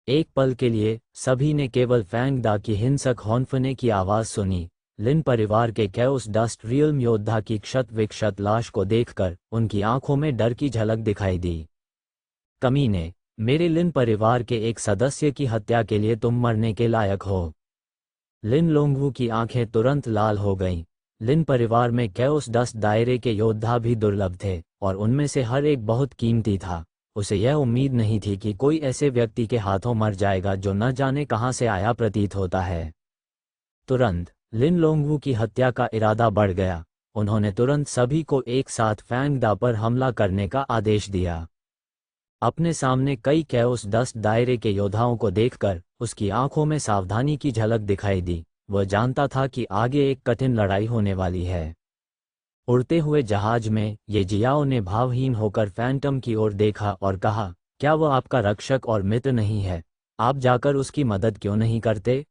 एक पल के लिए सभी ने केवल फैंग दा की हिंसक हौंफने की आवाज़ सुनी। लिन परिवार के कैओस डस्ट रियल्म योद्धा की क्षत विक्षत लाश को देखकर उनकी आंखों में डर की झलक दिखाई दी। कमीने, मेरे लिन परिवार के एक सदस्य की हत्या के लिए तुम मरने के लायक हो। लिन लोंगवू की आंखें तुरंत लाल हो गईं। लिन परिवार में कैओस डस्ट दायरे के योद्धा भी दुर्लभ थे और उनमें से हर एक बहुत कीमती था। उसे यह उम्मीद नहीं थी कि कोई ऐसे व्यक्ति के हाथों मर जाएगा जो न जाने कहां से आया प्रतीत होता है। तुरंत लिन लोंगवू की हत्या का इरादा बढ़ गया। उन्होंने तुरंत सभी को एक साथ फैंग दा पर हमला करने का आदेश दिया। अपने सामने कई कैओस डस्ट दायरे के योद्धाओं को देखकर उसकी आंखों में सावधानी की झलक दिखाई दी। वह जानता था कि आगे एक कठिन लड़ाई होने वाली है। उड़ते हुए जहाज में ये जियाओ ने भावहीन होकर फैंटम की ओर देखा और कहा, क्या वह आपका रक्षक और मित्र नहीं है? आप जाकर उसकी मदद क्यों नहीं करते?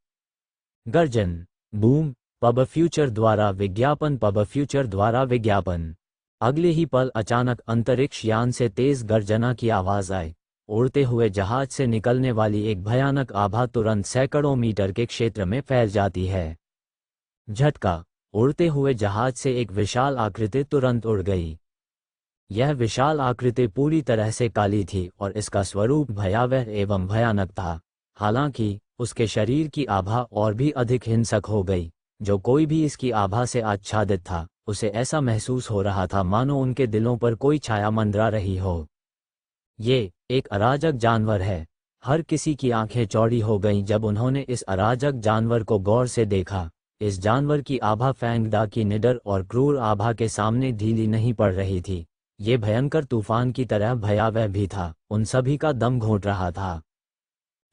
गर्जन। बूम। पब फ्यूचर द्वारा विज्ञापन। पब फ्यूचर द्वारा विज्ञापन। अगले ही पल अचानक अंतरिक्ष यान से तेज गर्जना की आवाज आई। उड़ते हुए जहाज से निकलने वाली एक भयानक आभा तुरंत सैकड़ों मीटर के क्षेत्र में फैल जाती है। झटका। उड़ते हुए जहाज से एक विशाल आकृति तुरंत उड़ गई। यह विशाल आकृति पूरी तरह से काली थी और इसका स्वरूप भयावह एवं भयानक था। हालांकि उसके शरीर की आभा और भी अधिक हिंसक हो गई। जो कोई भी इसकी आभा से आच्छादित था उसे ऐसा महसूस हो रहा था मानो उनके दिलों पर कोई छाया मंडरा रही हो। ये एक अराजक जानवर है। हर किसी की आंखें चौड़ी हो गईं जब उन्होंने इस अराजक जानवर को गौर से देखा। इस जानवर की आभा फैंग दा की निडर और क्रूर आभा के सामने ढीली नहीं पड़ रही थी। ये भयंकर तूफान की तरह भयावह भी था। उन सभी का दम घोंट रहा था।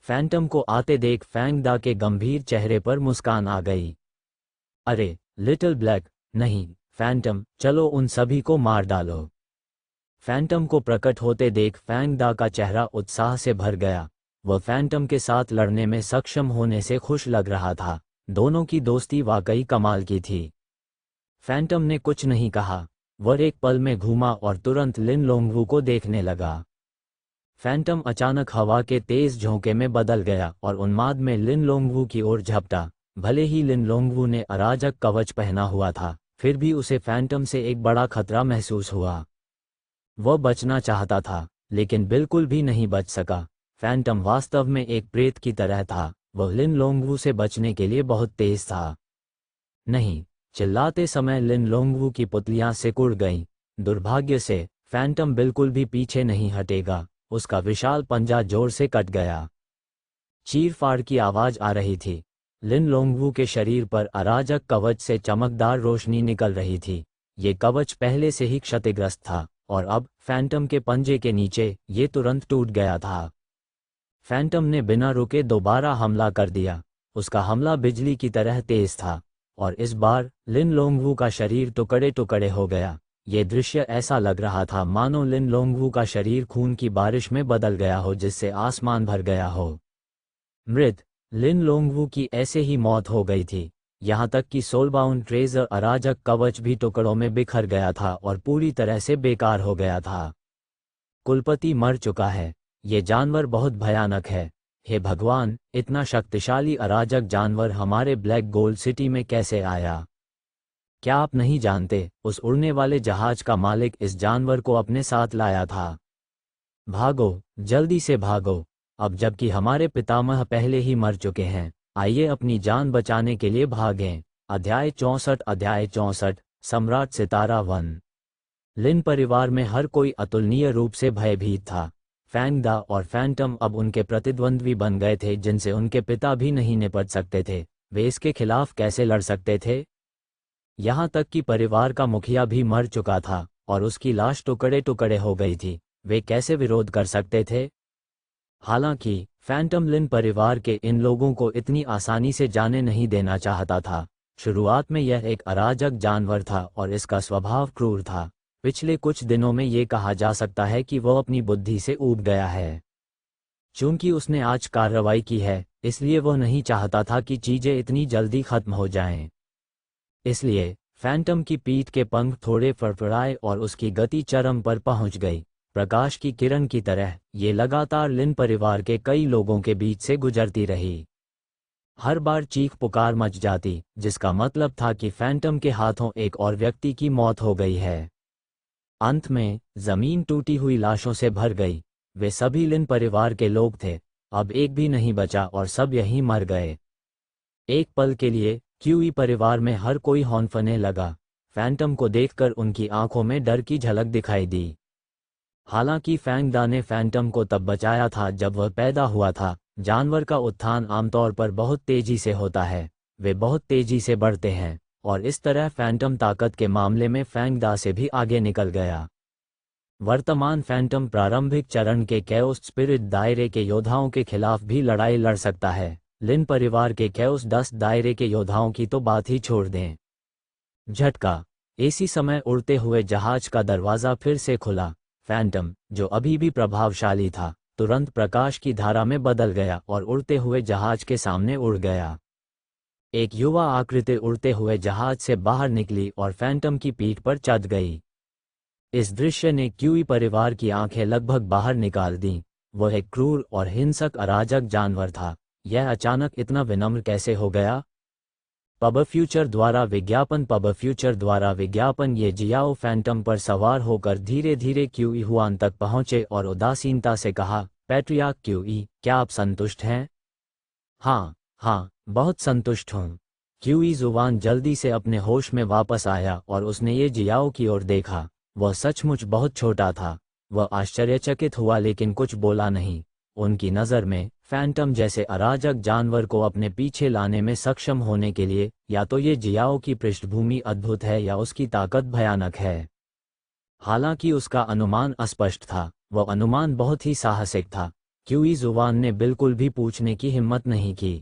फैंटम को आते देख फैंग दा के गंभीर चेहरे पर मुस्कान आ गई। अरे लिटिल ब्लैक, नहीं फैंटम, चलो उन सभी को मार डालो। फैंटम को प्रकट होते देख फैंग दा का चेहरा उत्साह से भर गया। वह फैंटम के साथ लड़ने में सक्षम होने से खुश लग रहा था। दोनों की दोस्ती वाकई कमाल की थी। फैंटम ने कुछ नहीं कहा। वह एक पल में घूमा और तुरंत लिन लोंगवू को देखने लगा। फैंटम अचानक हवा के तेज झोंके में बदल गया और उन्माद में लिन लोंगवू की ओर झपटा। भले ही लिन लोंगवू ने अराजक कवच पहना हुआ था, फिर भी उसे फैंटम से एक बड़ा खतरा महसूस हुआ। वह बचना चाहता था, लेकिन बिल्कुल भी नहीं बच सका। फैंटम वास्तव में एक प्रेत की तरह था। वह लिन लोंगवू से बचने के लिए बहुत तेज था। नहीं, चिल्लाते समय लिन लोंगवू की पुतलियां सिकुड़ गईं। दुर्भाग्य से फैंटम बिल्कुल भी पीछे नहीं हटेगा। उसका विशाल पंजा जोर से कट गया। चीर-फाड़ की आवाज आ रही थी। लिन लोंगवू के शरीर पर अराजक कवच से चमकदार रोशनी निकल रही थी। ये कवच पहले से ही क्षतिग्रस्त था और अब फैंटम के पंजे के नीचे ये तुरंत टूट गया था। फैंटम ने बिना रुके दोबारा हमला कर दिया। उसका हमला बिजली की तरह तेज था और इस बार लिन लोंगवू का शरीर टुकड़े टुकड़े हो गया। ये दृश्य ऐसा लग रहा था मानो लिन लोंगवू का शरीर खून की बारिश में बदल गया हो, जिससे आसमान भर गया हो। मृत लिन लोंगवू की ऐसे ही मौत हो गई थी। यहाँ तक कि सोलबाउंड ट्रेजर अराजक कवच भी टुकड़ों में बिखर गया था और पूरी तरह से बेकार हो गया था। कुलपति मर चुका है। ये जानवर बहुत भयानक है। हे भगवान, इतना शक्तिशाली अराजक जानवर हमारे ब्लैक गोल्ड सिटी में कैसे आया? क्या आप नहीं जानते, उस उड़ने वाले जहाज का मालिक इस जानवर को अपने साथ लाया था। भागो, जल्दी से भागो। अब जबकि हमारे पितामह पहले ही मर चुके हैं, आइए अपनी जान बचाने के लिए भागें। अध्याय 64 सम्राट सितारा वन। लिन परिवार में हर कोई अतुलनीय रूप से भयभीत था। फैंगदा और फैंटम अब उनके प्रतिद्वंद्वी बन गए थे, जिनसे उनके पिता भी नहीं निपट सकते थे। वे इसके खिलाफ कैसे लड़ सकते थे? यहाँ तक कि परिवार का मुखिया भी मर चुका था और उसकी लाश टुकड़े टुकड़े हो गई थी। वे कैसे विरोध कर सकते थे? हालांकि फैंटम लिन परिवार के इन लोगों को इतनी आसानी से जाने नहीं देना चाहता था। शुरुआत में यह एक अराजक जानवर था और इसका स्वभाव क्रूर था। पिछले कुछ दिनों में ये कहा जा सकता है कि वह अपनी बुद्धि से ऊब गया है। चूंकि उसने आज कार्रवाई की है, इसलिए वह नहीं चाहता था कि चीजें इतनी जल्दी खत्म हो जाएं। इसलिए फैंटम की पीठ के पंख थोड़े फड़फड़ाए और उसकी गति चरम पर पहुंच गई। प्रकाश की किरण की तरह ये लगातार लिन परिवार के कई लोगों के बीच से गुजरती रही। हर बार चीख पुकार मच जाती, जिसका मतलब था कि फैंटम के हाथों एक और व्यक्ति की मौत हो गई है। अंत में जमीन टूटी हुई लाशों से भर गई। वे सभी लिन परिवार के लोग थे। अब एक भी नहीं बचा और सब यहीं मर गए। एक पल के लिए क्यूई परिवार में हर कोई हौंफने लगा। फैंटम को देखकर उनकी आंखों में डर की झलक दिखाई दी। हालांकि फैंगदा ने फैंटम को तब बचाया था जब वह पैदा हुआ था। जानवर का उत्थान आमतौर पर बहुत तेजी से होता है। वे बहुत तेजी से बढ़ते हैं और इस तरह फैंटम ताकत के मामले में फैंगदा से भी आगे निकल गया। वर्तमान फैंटम प्रारंभिक चरण के कैओस स्पिरिट दायरे के योद्धाओं के खिलाफ भी लड़ाई लड़ सकता है। लिन परिवार के कैओस डस्ट दायरे के योद्धाओं की तो बात ही छोड़ दें। झटका। इसी समय उड़ते हुए जहाज का दरवाजा फिर से खुला। फैंटम, जो अभी भी प्रभावशाली था, तुरंत प्रकाश की धारा में बदल गया और उड़ते हुए जहाज के सामने उड़ गया। एक युवा आकृति उड़ते हुए जहाज से बाहर निकली और फैंटम की पीठ पर चढ़ गई। इस दृश्य ने क्यूई परिवार की आंखें लगभग बाहर निकाल दीं। वह एक क्रूर और हिंसक अराजक जानवर था। यह अचानक इतना विनम्र कैसे हो गया? पब फ्यूचर द्वारा विज्ञापन। ये जियाओ फैंटम पर सवार होकर धीरे धीरे क्यूई हुआन तक पहुंचे और उदासीनता से कहा, पैट्रियार्क क्यूई, क्या आप संतुष्ट हैं? हाँ, बहुत संतुष्ट हूँ। क्यूई जुवान जल्दी से अपने होश में वापस आया और उसने ये जियाओ की ओर देखा। वह सचमुच बहुत छोटा था। वह आश्चर्यचकित हुआ लेकिन कुछ बोला नहीं। उनकी नज़र में फैंटम जैसे अराजक जानवर को अपने पीछे लाने में सक्षम होने के लिए या तो ये जियाओ की पृष्ठभूमि अद्भुत है या उसकी ताकत भयानक है। हालांकि उसका अनुमान अस्पष्ट था। वह अनुमान बहुत ही साहसिक था। क्यूई जुवान ने बिल्कुल भी पूछने की हिम्मत नहीं की।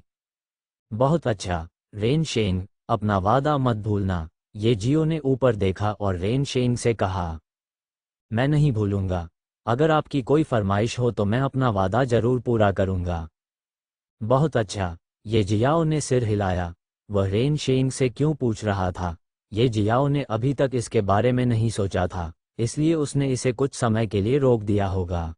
बहुत अच्छा, रेन शेंग, अपना वादा मत भूलना। ये जियो ने ऊपर देखा और रेन शेंग से कहा, मैं नहीं भूलूंगा। अगर आपकी कोई फरमाइश हो तो मैं अपना वादा जरूर पूरा करूंगा। बहुत अच्छा, ये जियाओ ने सिर हिलाया। वह रेन शेंग से क्यों पूछ रहा था? ये जियाओ ने अभी तक इसके बारे में नहीं सोचा था, इसलिए उसने इसे कुछ समय के लिए रोक दिया होगा।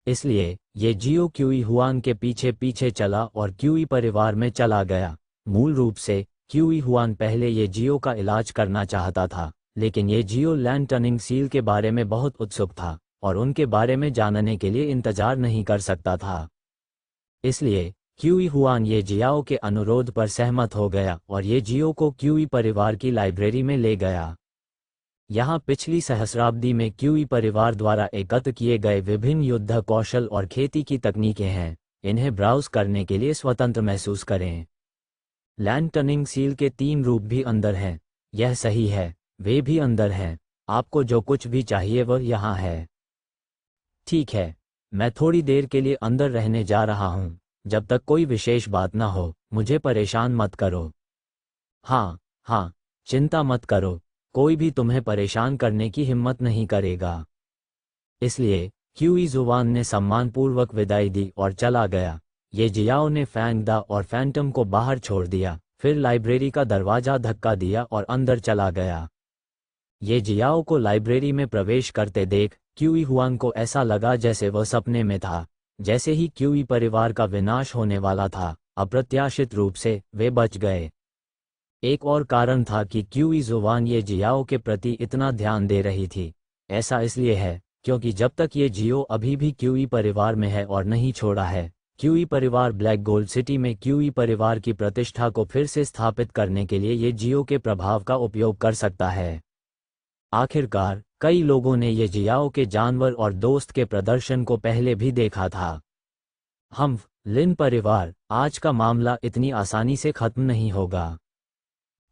इसलिए ये जियो क्यूई हुआन के पीछे पीछे चला और क्यूई परिवार में चला गया। मूल रूप से क्यूई हुआन पहले ये जियो का इलाज करना चाहता था, लेकिन ये जियो लैंड टनिंग सील के बारे में बहुत उत्सुक था और उनके बारे में जानने के लिए इंतजार नहीं कर सकता था। इसलिए क्यूई हुआन ये जियाओ के अनुरोध पर सहमत हो गया और ये जियो को क्यूई परिवार की लाइब्रेरी में ले गया। यहाँ पिछली सहस्राब्दी में क्यूई परिवार द्वारा एकत्र किए गए विभिन्न युद्ध कौशल और खेती की तकनीकें हैं, इन्हें ब्राउज करने के लिए स्वतंत्र महसूस करें। लैंड टनिंग सील के 3 रूप भी अंदर हैं, यह सही है, वे भी अंदर हैं, आपको जो कुछ भी चाहिए वह यहाँ है। ठीक है, मैं थोड़ी देर के लिए अंदर रहने जा रहा हूँ, जब तक कोई विशेष बात ना हो, मुझे परेशान मत करो। हाँ, चिंता मत करो, कोई भी तुम्हें परेशान करने की हिम्मत नहीं करेगा। इसलिए क्यूई जुवान ने सम्मानपूर्वक विदाई दी और चला गया। ये जियाओ ने फैंग दा और फैंटम को बाहर छोड़ दिया, फिर लाइब्रेरी का दरवाजा धक्का दिया और अंदर चला गया। ये जियाओ को लाइब्रेरी में प्रवेश करते देख क्यूई हुआन को ऐसा लगा जैसे वह सपने में था। जैसे ही क्यूई परिवार का विनाश होने वाला था, अप्रत्याशित रूप से वे बच गए। एक और कारण था कि क्यूई जुवान ये जियाओ के प्रति इतना ध्यान दे रही थी। ऐसा इसलिए है क्योंकि जब तक ये जियो अभी भी क्यूई परिवार में है और नहीं छोड़ा है, क्यूई परिवार ब्लैक गोल्ड सिटी में क्यूई परिवार की प्रतिष्ठा को फिर से स्थापित करने के लिए ये जियो के प्रभाव का उपयोग कर सकता है। आखिरकार कई लोगों ने ये जियाओ के जानवर और दोस्त के प्रदर्शन को पहले भी देखा था। लिन परिवार, आज का मामला इतनी आसानी से खत्म नहीं होगा।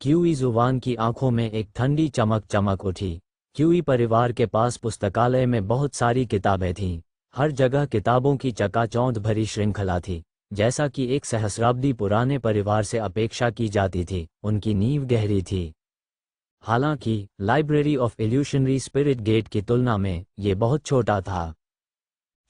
क्यूई जुवान की आंखों में एक ठंडी चमक चमक उठी। क्यूई परिवार के पास पुस्तकालय में बहुत सारी किताबें थीं, हर जगह किताबों की चकाचौंध भरी श्रृंखला थी, जैसा कि एक सहस्राब्दी पुराने परिवार से अपेक्षा की जाती थी। उनकी नींव गहरी थी। हालांकि लाइब्रेरी ऑफ इल्यूशनरी स्पिरिट गेट की तुलना में ये बहुत छोटा था।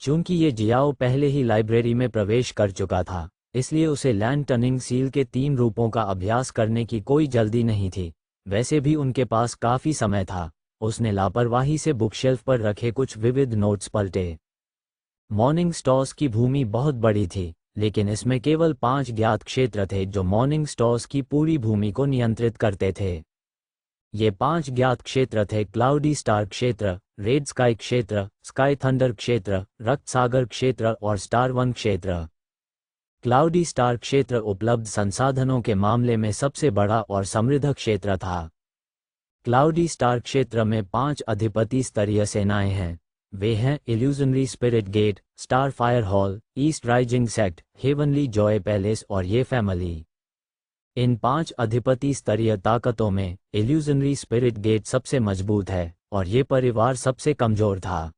चूंकि ये जियाओ पहले ही लाइब्रेरी में प्रवेश कर चुका था, इसलिए उसे लैंड टनिंग सील के 3 रूपों का अभ्यास करने की कोई जल्दी नहीं थी। वैसे भी उनके पास काफी समय था। उसने लापरवाही से बुकशेल्फ पर रखे कुछ विविध नोट्स पलटे। मॉर्निंग स्टॉर्स की भूमि बहुत बड़ी थी, लेकिन इसमें केवल 5 ज्ञात क्षेत्र थे जो मॉर्निंग स्टॉर्स की पूरी भूमि को नियंत्रित करते थे। ये 5 ज्ञात क्षेत्र थे: क्लाउडी स्टार क्षेत्र, रेड स्काई क्षेत्र, स्काई थंडर क्षेत्र, रक्त सागर क्षेत्र और स्टार वन क्षेत्र। क्लाउडी स्टार क्षेत्र उपलब्ध संसाधनों के मामले में सबसे बड़ा और समृद्ध क्षेत्र था। क्लाउडी स्टार क्षेत्र में 5 अधिपति स्तरीय सेनाएं हैं। वे हैं illusionary spirit gate, star fire hall, east rising sect, heavenly joy palace और ये फैमिली। इन 5 अधिपति स्तरीय ताकतों में इल्यूजनरी स्पिरिट गेट सबसे मजबूत है और ये परिवार सबसे कमजोर था।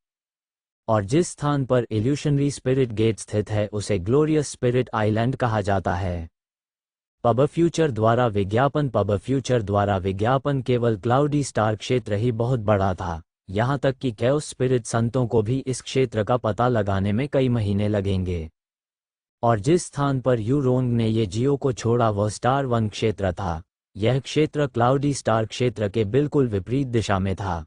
और जिस स्थान पर इल्यूशनरी स्पिरिट गेट स्थित है उसे ग्लोरियस स्पिरिट आइलैंड कहा जाता है। पब फ्यूचर द्वारा विज्ञापन केवल क्लाउडी स्टार क्षेत्र ही बहुत बड़ा था, यहाँ तक कि कैओस स्पिरिट संतों को भी इस क्षेत्र का पता लगाने में कई महीने लगेंगे। और जिस स्थान पर यूरोंग ने ये जियो को छोड़ा वह स्टार वन क्षेत्र था। यह क्षेत्र क्लाउडी स्टार क्षेत्र के बिल्कुल विपरीत दिशा में था।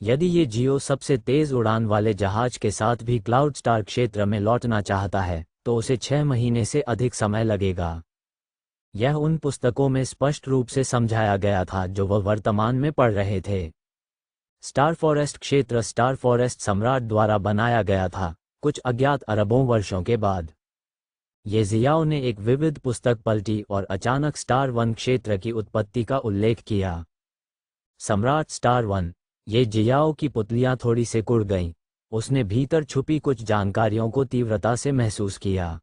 यदि ये जियो सबसे तेज उड़ान वाले जहाज के साथ भी क्लाउड स्टार क्षेत्र में लौटना चाहता है तो उसे 6 महीने से अधिक समय लगेगा। यह उन पुस्तकों में स्पष्ट रूप से समझाया गया था जो वह वर्तमान में पढ़ रहे थे। स्टार फॉरेस्ट क्षेत्र स्टार फॉरेस्ट सम्राट द्वारा बनाया गया था, कुछ अज्ञात अरबों वर्षों के बाद। ये जियाओ ने एक विविध पुस्तक पलटी और अचानक स्टार वन क्षेत्र की उत्पत्ति का उल्लेख किया। सम्राट स्टार वन। ये जियाओ की पुतलियां थोड़ी सिकुड़ गईं। उसने भीतर छुपी कुछ जानकारियों को तीव्रता से महसूस किया।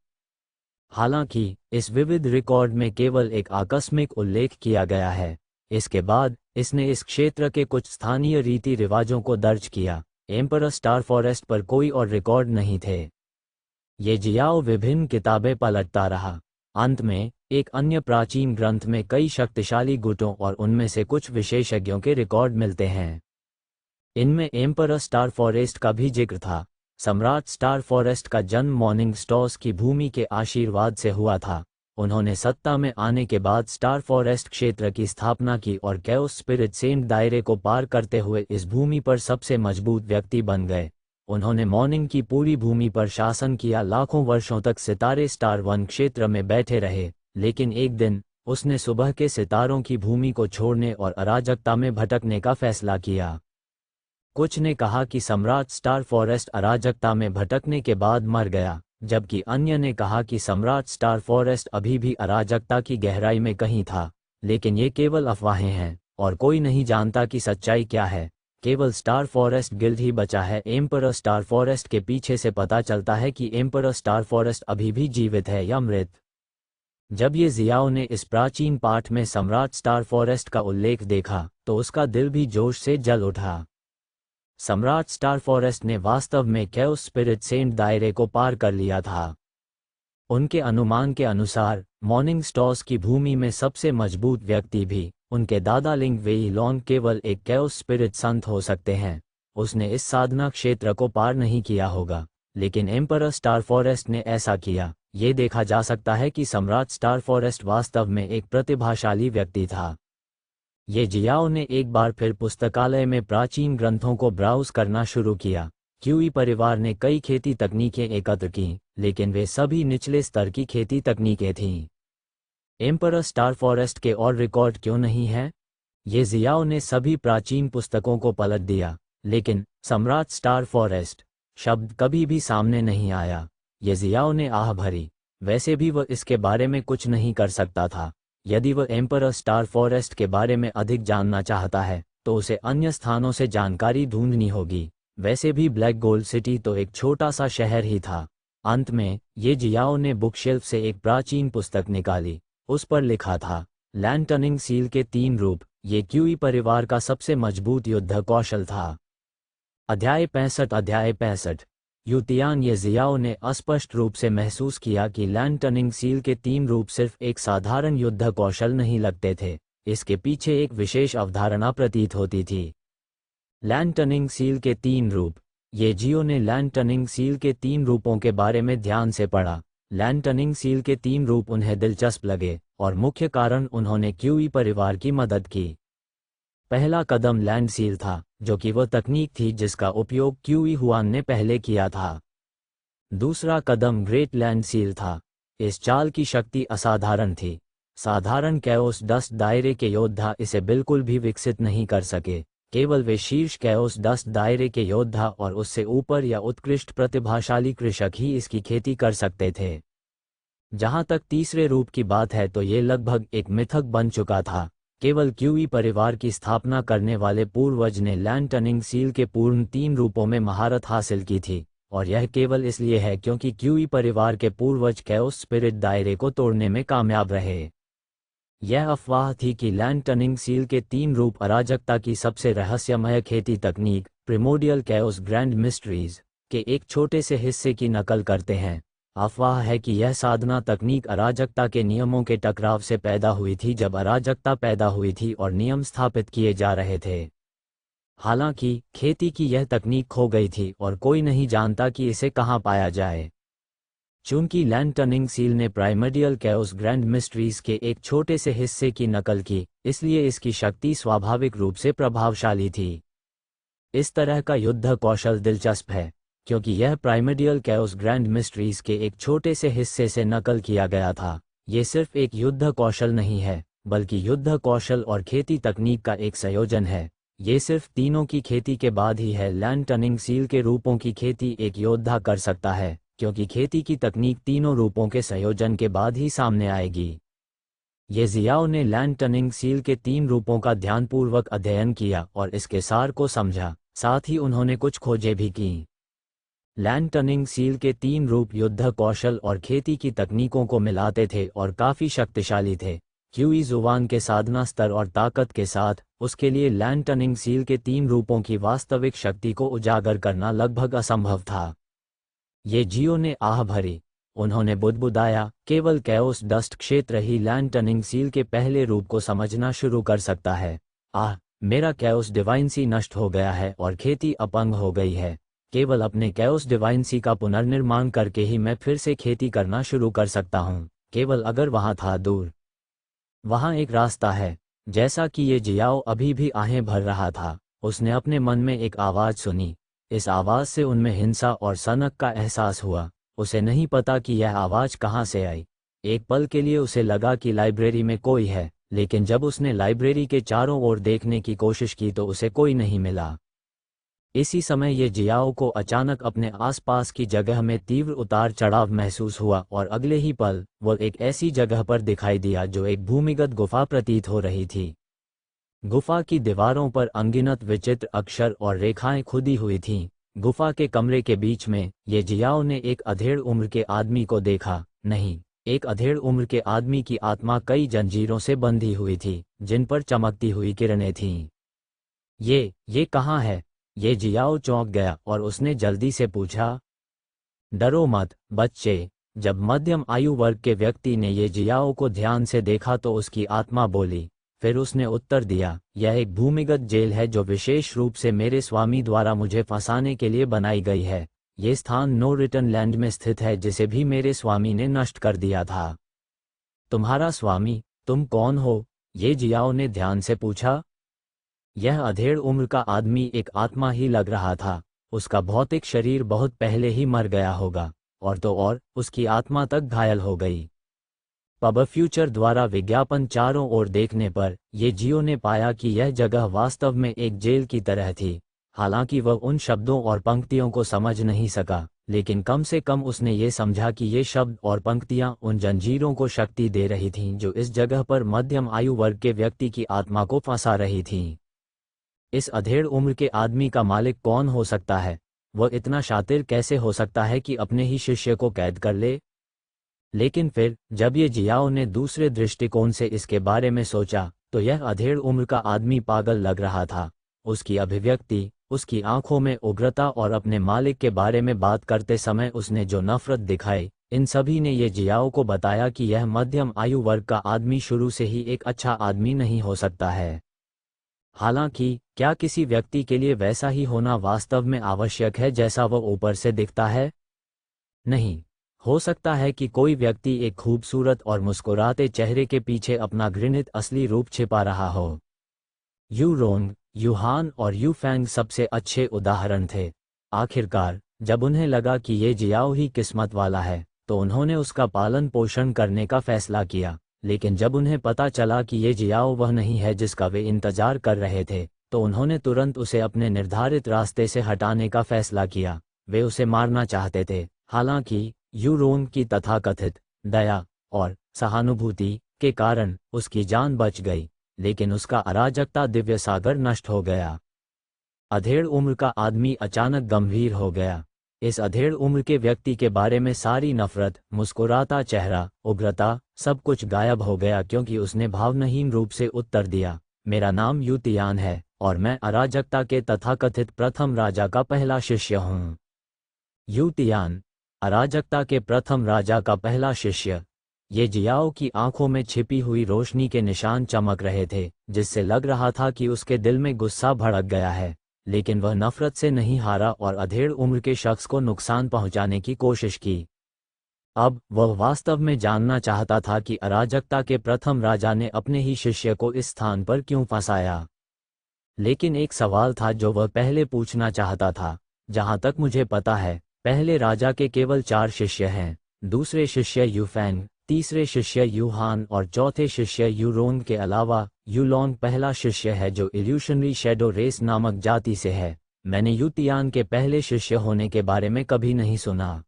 हालांकि इस विविध रिकॉर्ड में केवल एक आकस्मिक उल्लेख किया गया है। इसके बाद इसने इस क्षेत्र के कुछ स्थानीय रीति रिवाजों को दर्ज किया। एम्परर स्टार फॉरेस्ट पर कोई और रिकॉर्ड नहीं थे। ये जियाओ विभिन्न किताबें पलटता रहा। अंत में एक अन्य प्राचीन ग्रंथ में कई शक्तिशाली गुटों और उनमें से कुछ विशेषज्ञों के रिकॉर्ड मिलते हैं। इनमें एम्परर स्टार फॉरेस्ट का भी जिक्र था। सम्राट स्टार फॉरेस्ट का जन्म मॉर्निंग स्टॉर्स की भूमि के आशीर्वाद से हुआ था। उन्होंने सत्ता में आने के बाद स्टार फॉरेस्ट क्षेत्र की स्थापना की और कैओस स्पिरिट सेंट दायरे को पार करते हुए इस भूमि पर सबसे मजबूत व्यक्ति बन गए। उन्होंने मॉर्निंग की पूरी भूमि पर शासन किया। लाखों वर्षों तक सितारे स्टार वन क्षेत्र में बैठे रहे, लेकिन एक दिन उसने सुबह के सितारों की भूमि को छोड़ने और अराजकता में भटकने का फैसला किया। कुछ ने कहा कि सम्राट स्टार फॉरेस्ट अराजकता में भटकने के बाद मर गया, जबकि अन्य ने कहा कि सम्राट स्टार फॉरेस्ट अभी भी अराजकता की गहराई में कहीं था। लेकिन ये केवल अफवाहें हैं और कोई नहीं जानता कि सच्चाई क्या है। केवल स्टार फॉरेस्ट गिल्ड ही बचा है। एम्परर स्टार फॉरेस्ट के पीछे से पता चलता है कि एम्परर स्टार फॉरेस्ट अभी भी जीवित है या मृत। जब ये जियाओ ने इस प्राचीन पाठ में सम्राट स्टार फॉरेस्ट का उल्लेख देखा तो उसका दिल भी जोश से जल उठा। सम्राट स्टार फॉरेस्ट ने वास्तव में कैओस स्पिरिट सेंट दायरे को पार कर लिया था। उनके अनुमान के अनुसार मॉर्निंग स्टॉर्स की भूमि में सबसे मजबूत व्यक्ति भी उनके दादा लिंग वेई लॉन केवल एक कैओस स्पिरिट संत हो सकते हैं। उसने इस साधना क्षेत्र को पार नहीं किया होगा, लेकिन एम्परर स्टार फॉरेस्ट ने ऐसा किया। ये देखा जा सकता है कि सम्राट स्टार फॉरेस्ट वास्तव में एक प्रतिभाशाली व्यक्ति था। ये जियाओ ने एक बार फिर पुस्तकालय में प्राचीन ग्रंथों को ब्राउज करना शुरू किया। क्यूई परिवार ने कई खेती तकनीकें एकत्र की, लेकिन वे सभी निचले स्तर की खेती तकनीकें थीं। एम्परर स्टार फॉरेस्ट के और रिकॉर्ड क्यों नहीं है? ये जियाओ ने सभी प्राचीन पुस्तकों को पलट दिया, लेकिन सम्राट स्टार फॉरेस्ट शब्द कभी भी सामने नहीं आया। ये जियाओ ने आह भरी। वैसे भी वह इसके बारे में कुछ नहीं कर सकता था। यदि वह एम्परर स्टार फॉरेस्ट के बारे में अधिक जानना चाहता है तो उसे अन्य स्थानों से जानकारी ढूंढनी होगी। वैसे भी ब्लैक गोल्ड सिटी तो एक छोटा सा शहर ही था। अंत में ये जियाओ ने बुकशेल्फ से एक प्राचीन पुस्तक निकाली। उस पर लिखा था लैंड टर्निंग सील के 3 रूप। ये क्यूई परिवार का सबसे मजबूत युद्ध कौशल था। अध्याय 65 युतियान। ये जियाओ ने अस्पष्ट रूप से महसूस किया कि लैंड टर्निंग सील के 3 रूप सिर्फ एक साधारण युद्ध कौशल नहीं लगते थे। इसके पीछे एक विशेष अवधारणा प्रतीत होती थी। लैंड टर्निंग सील के 3 रूप। ये जियो ने लैंड टर्निंग सील के 3 रूपों के बारे में ध्यान से पढ़ा। लैंड टर्निंग सील के 3 रूप उन्हें दिलचस्प लगे और मुख्य कारण उन्होंने क्यूई परिवार की मदद की। पहला कदम लैंड सील था, जो कि वह तकनीक थी जिसका उपयोग क्यूई हुआन ने पहले किया था। दूसरा कदम ग्रेट लैंड सील था। इस चाल की शक्ति असाधारण थी। साधारण कैओस डस्ट दायरे के योद्धा इसे बिल्कुल भी विकसित नहीं कर सके। केवल वे शीर्ष कैओस डस्ट दायरे के योद्धा और उससे ऊपर या उत्कृष्ट प्रतिभाशाली कृषक ही इसकी खेती कर सकते थे। जहां तक तीसरे रूप की बात है तो ये लगभग एक मिथक बन चुका था। केवल क्यूई परिवार की स्थापना करने वाले पूर्वज ने लैंड टर्निंग सील के पूर्ण 3 रूपों में महारत हासिल की थी, और यह केवल इसलिए है क्योंकि क्यूई परिवार के पूर्वज कैओस स्पिरिट दायरे को तोड़ने में कामयाब रहे। यह अफवाह थी कि लैंड टर्निंग सील के 3 रूप अराजकता की सबसे रहस्यमय खेती तकनीक प्रिमोडियल कैओस ग्रैंड मिस्ट्रीज के एक छोटे से हिस्से की नकल करते हैं। अफवाह है कि यह साधना तकनीक अराजकता के नियमों के टकराव से पैदा हुई थी जब अराजकता पैदा हुई थी और नियम स्थापित किए जा रहे थे। हालांकि खेती की यह तकनीक खो गई थी और कोई नहीं जानता कि इसे कहां पाया जाए। चूंकि लैंड टर्निंग सील ने प्राइमर्डियल कैओस ग्रैंड मिस्ट्रीज के एक छोटे से हिस्से की नकल की, इसलिए इसकी शक्ति स्वाभाविक रूप से प्रभावशाली थी। इस तरह का युद्ध कौशल दिलचस्प है क्योंकि यह प्राइमर्डियल कैओस ग्रैंड मिस्ट्रीज के एक छोटे से हिस्से से नकल किया गया था। ये सिर्फ एक युद्ध कौशल नहीं है, बल्कि युद्ध कौशल और खेती तकनीक का एक संयोजन है। ये सिर्फ तीनों की खेती के बाद ही है। लैंड टर्निंग सील के रूपों की खेती एक योद्धा कर सकता है, क्योंकि खेती की तकनीक तीनों रूपों के संयोजन के बाद ही सामने आएगी। ये जियाओ ने लैंड टर्निंग सील के 3 रूपों का ध्यानपूर्वक अध्ययन किया और इसके सार को समझा। साथ ही उन्होंने कुछ खोजें भी की। लैंड टर्निंग सील के 3 रूप युद्ध कौशल और खेती की तकनीकों को मिलाते थे और काफी शक्तिशाली थे। क्यूई जुवान के साधना स्तर और ताकत के साथ उसके लिए लैंड टर्निंग सील के 3 रूपों की वास्तविक शक्ति को उजागर करना लगभग असंभव था। ये जियो ने आह भरी। उन्होंने बुदबुदाया, केवल कैओस डस्ट क्षेत्र ही लैंड टर्निंग सील के पहले रूप को समझना शुरू कर सकता है। मेरा कैओस डिवाइनसी नष्ट हो गया है और खेती अपंग हो गई है। केवल अपने कैओस डिवाइनसी का पुनर्निर्माण करके ही मैं फिर से खेती करना शुरू कर सकता हूँ। केवल अगर वहां था दूर। वहां एक रास्ता है। जैसा कि ये जियाओ अभी भी आहें भर रहा था, उसने अपने मन में एक आवाज़ सुनी। इस आवाज़ से उनमें हिंसा और सनक का एहसास हुआ। उसे नहीं पता कि यह आवाज़ कहाँ से आई। एक पल के लिए उसे लगा कि लाइब्रेरी में कोई है, लेकिन जब उसने लाइब्रेरी के चारों ओर देखने की कोशिश की तो उसे कोई नहीं मिला। इसी समय ये जियाओ को अचानक अपने आसपास की जगह में तीव्र उतार चढ़ाव महसूस हुआ और अगले ही पल वो एक ऐसी जगह पर दिखाई दिया जो एक भूमिगत गुफा प्रतीत हो रही थी। गुफा की दीवारों पर अनगिनत विचित्र अक्षर और रेखाएं खुदी हुई थीं। गुफा के कमरे के बीच में ये जियाओ ने एक अधेड़ उम्र के आदमी को देखा। नहीं, एक अधेड़ उम्र के आदमी की आत्मा कई जंजीरों से बंधी हुई थी, जिन पर चमकती हुई किरणें थीं। ये कहाँ है? ये जियाओ चौंक गया और उसने जल्दी से पूछा। डरो मत बच्चे। जब मध्यम आयु वर्ग के व्यक्ति ने ये जियाओ को ध्यान से देखा तो उसकी आत्मा बोली। फिर उसने उत्तर दिया, यह एक भूमिगत जेल है जो विशेष रूप से मेरे स्वामी द्वारा मुझे फंसाने के लिए बनाई गई है। ये स्थान नो रिटर्न लैंड में स्थित है जिसे भी मेरे स्वामी ने नष्ट कर दिया था। तुम्हारा स्वामी? तुम कौन हो? ये जियाओ ने ध्यान से पूछा। यह अधेड़ उम्र का आदमी एक आत्मा ही लग रहा था। उसका भौतिक शरीर बहुत पहले ही मर गया होगा, और तो और उसकी आत्मा तक घायल हो गई। पब फ्यूचर द्वारा विज्ञापन चारों ओर देखने पर ये जियो ने पाया कि यह जगह वास्तव में एक जेल की तरह थी। हालांकि वह उन शब्दों और पंक्तियों को समझ नहीं सका, लेकिन कम से कम उसने ये समझा कि ये शब्द और पंक्तियां उन जंजीरों को शक्ति दे रही थीं जो इस जगह पर मध्यम आयु वर्ग के व्यक्ति की आत्मा को फंसा रही थीं। इस अधेड़ उम्र के आदमी का मालिक कौन हो सकता है? वह इतना शातिर कैसे हो सकता है कि अपने ही शिष्य को कैद कर ले? लेकिन फिर जब ये जियाओ ने दूसरे दृष्टिकोण से इसके बारे में सोचा तो यह अधेड़ उम्र का आदमी पागल लग रहा था। उसकी अभिव्यक्ति, उसकी आंखों में उग्रता और अपने मालिक के बारे में बात करते समय उसने जो नफरत दिखाई, इन सभी ने ये जियाओ को बताया कि यह मध्यम आयु वर्ग का आदमी शुरू से ही एक अच्छा आदमी नहीं हो सकता है। हालांकि क्या किसी व्यक्ति के लिए वैसा ही होना वास्तव में आवश्यक है जैसा वह ऊपर से दिखता है? नहीं। हो सकता है कि कोई व्यक्ति एक खूबसूरत और मुस्कुराते चेहरे के पीछे अपना घृणित असली रूप छिपा रहा हो। यू रोंग, यूहान और यू फैंग सबसे अच्छे उदाहरण थे। आखिरकार जब उन्हें लगा कि ये जियाओ ही किस्मत वाला है तो उन्होंने उसका पालन पोषण करने का फैसला किया। लेकिन जब उन्हें पता चला कि ये जियाओ वह नहीं है जिसका वे इंतजार कर रहे थे तो उन्होंने तुरंत उसे अपने निर्धारित रास्ते से हटाने का फैसला किया। वे उसे मारना चाहते थे। हालांकि यू रोंग की तथाकथित दया और सहानुभूति के कारण उसकी जान बच गई, लेकिन उसका अराजकता दिव्य सागर नष्ट हो गया। अधेड़ उम्र का आदमी अचानक गंभीर हो गया। इस अधेड़ उम्र के व्यक्ति के बारे में सारी नफरत, मुस्कुराता चेहरा, उग्रता, सब कुछ गायब हो गया क्योंकि उसने भावनाहीन रूप से उत्तर दिया, मेरा नाम यूतियान है और मैं अराजकता के तथाकथित प्रथम राजा का पहला शिष्य हूँ। यूतियान, अराजकता के प्रथम राजा का पहला शिष्य। ये जियाओ की आंखों में छिपी हुई रोशनी के निशान चमक रहे थे, जिससे लग रहा था कि उसके दिल में गुस्सा भड़क गया है, लेकिन वह नफरत से नहीं हारा और अधेड़ उम्र के शख्स को नुकसान पहुंचाने की कोशिश की। अब वह वास्तव में जानना चाहता था कि अराजकता के प्रथम राजा ने अपने ही शिष्य को इस स्थान पर क्यों फंसाया। लेकिन एक सवाल था जो वह पहले पूछना चाहता था। जहां तक मुझे पता है, पहले राजा के केवल 4 शिष्य हैं। दूसरे शिष्य यूफैंग, तीसरे शिष्य यूहान और चौथे शिष्य यूरोंग के अलावा यूलोंग पहला शिष्य है जो इल्यूशनरी शैडो रेस नामक जाति से है। मैंने यूतियान के पहले शिष्य होने के बारे में कभी नहीं सुना।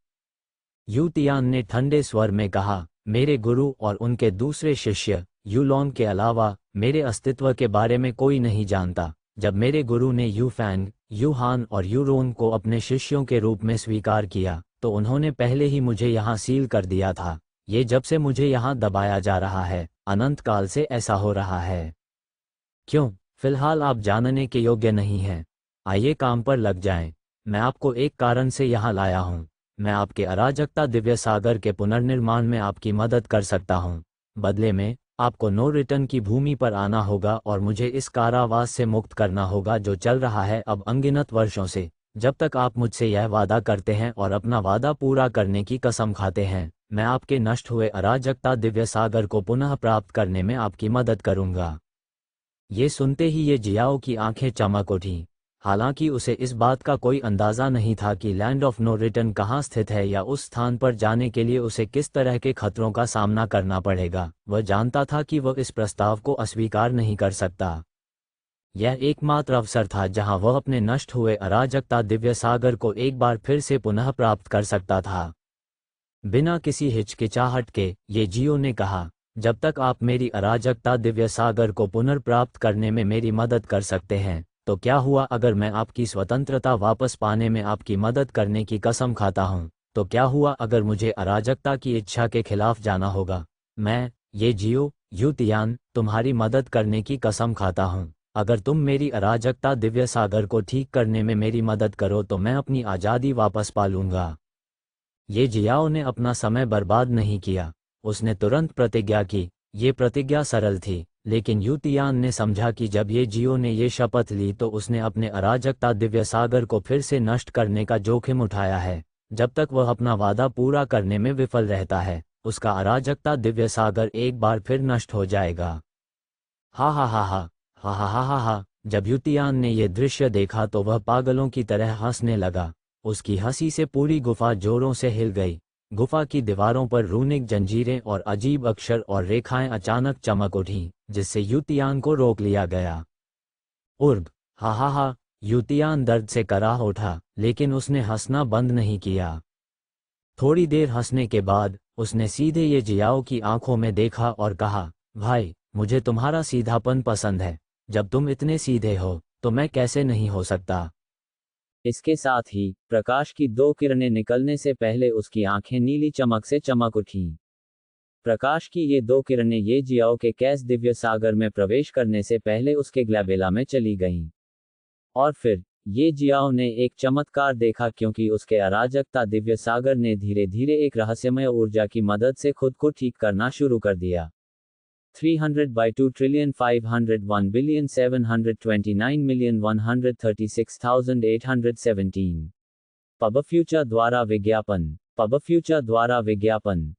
यूतियान ने ठंडे स्वर में कहा, मेरे गुरु और उनके दूसरे शिष्य यूलोंग के अलावा मेरे अस्तित्व के बारे में कोई नहीं जानता। जब मेरे गुरु ने यूफैंग, यूहान और यूरोंग को अपने शिष्यों के रूप में स्वीकार किया तो उन्होंने पहले ही मुझे यहाँ सील कर दिया था। ये जब से मुझे यहाँ दबाया जा रहा है, अनंत काल से ऐसा हो रहा है। क्यों? फिलहाल आप जानने के योग्य नहीं हैं। आइए काम पर लग जाएं। मैं आपको एक कारण से यहाँ लाया हूँ। मैं आपके अराजकता दिव्य सागर के पुनर्निर्माण में आपकी मदद कर सकता हूँ। बदले में आपको नो रिटर्न की भूमि पर आना होगा और मुझे इस कारावास से मुक्त करना होगा जो चल रहा है अब अनगिनत वर्षों से। जब तक आप मुझसे यह वादा करते हैं और अपना वादा पूरा करने की कसम खाते हैं, मैं आपके नष्ट हुए अराजकता दिव्य सागर को पुनः प्राप्त करने में आपकी मदद करूंगा। ये सुनते ही ये जियाओ की आंखें चमक उठीं। हालांकि उसे इस बात का कोई अंदाज़ा नहीं था कि लैंड ऑफ नो रिटर्न कहाँ स्थित है या उस स्थान पर जाने के लिए उसे किस तरह के खतरों का सामना करना पड़ेगा। वह जानता था कि वह इस प्रस्ताव को अस्वीकार नहीं कर सकता। यह एकमात्र अवसर था जहां वह अपने नष्ट हुए अराजकता दिव्य सागर को एक बार फिर से पुनः प्राप्त कर सकता था। बिना किसी हिचकिचाहट के ये जियो ने कहा, जब तक आप मेरी अराजकता दिव्य सागर को पुनर्प्राप्त करने में मेरी मदद कर सकते हैं, तो क्या हुआ अगर मैं आपकी स्वतंत्रता वापस पाने में आपकी मदद करने की कसम खाता हूँ? तो क्या हुआ अगर मुझे अराजकता की इच्छा के खिलाफ जाना होगा? मैं, ये जियो, युतियान, तुम्हारी मदद करने की कसम खाता हूँ। अगर तुम मेरी अराजकता दिव्य सागर को ठीक करने में मेरी मदद करो तो मैं अपनी आज़ादी वापस पा लूँगा। ये जियाओ ने अपना समय बर्बाद नहीं किया। उसने तुरंत प्रतिज्ञा की। ये प्रतिज्ञा सरल थी, लेकिन युतियान ने समझा कि जब ये जियो ने ये शपथ ली तो उसने अपने अराजकता दिव्य सागर को फिर से नष्ट करने का जोखिम उठाया है। जब तक वह अपना वादा पूरा करने में विफल रहता है, उसका अराजकता दिव्य सागर एक बार फिर नष्ट हो जाएगा। हा हा हा हा हा हा हा हा हा। जब युतियान ने यह दृश्य देखा तो वह पागलों की तरह हंसने लगा। उसकी हंसी से पूरी गुफा जोरों से हिल गई। गुफा की दीवारों पर रूनिक जंजीरें और अजीब अक्षर और रेखाएं अचानक चमक उठीं, जिससे युतियान को रोक लिया गया। उर्ग, हा हा हा। युतियान दर्द से कराह उठा, लेकिन उसने हंसना बंद नहीं किया। थोड़ी देर हंसने के बाद उसने सीधे ये जियाओ की आंखों में देखा और कहा, भाई, मुझे तुम्हारा सीधापन पसंद है। जब तुम इतने सीधे हो तो मैं कैसे नहीं हो सकता। इसके साथ ही प्रकाश की दो किरणें निकलने से पहले उसकी आंखें नीली चमक से चमक उठीं। प्रकाश की ये दो किरणें ये जियाओ के कैस दिव्य सागर में प्रवेश करने से पहले उसके ग्लैबेला में चली गईं। और फिर ये जियाओ ने एक चमत्कार देखा, क्योंकि उसके अराजकता दिव्य सागर ने धीरे धीरे एक रहस्यमय ऊर्जा की मदद से खुद को ठीक करना शुरू कर दिया। 300/2,501,729,136,817 पब फ्यूचर द्वारा विज्ञापन।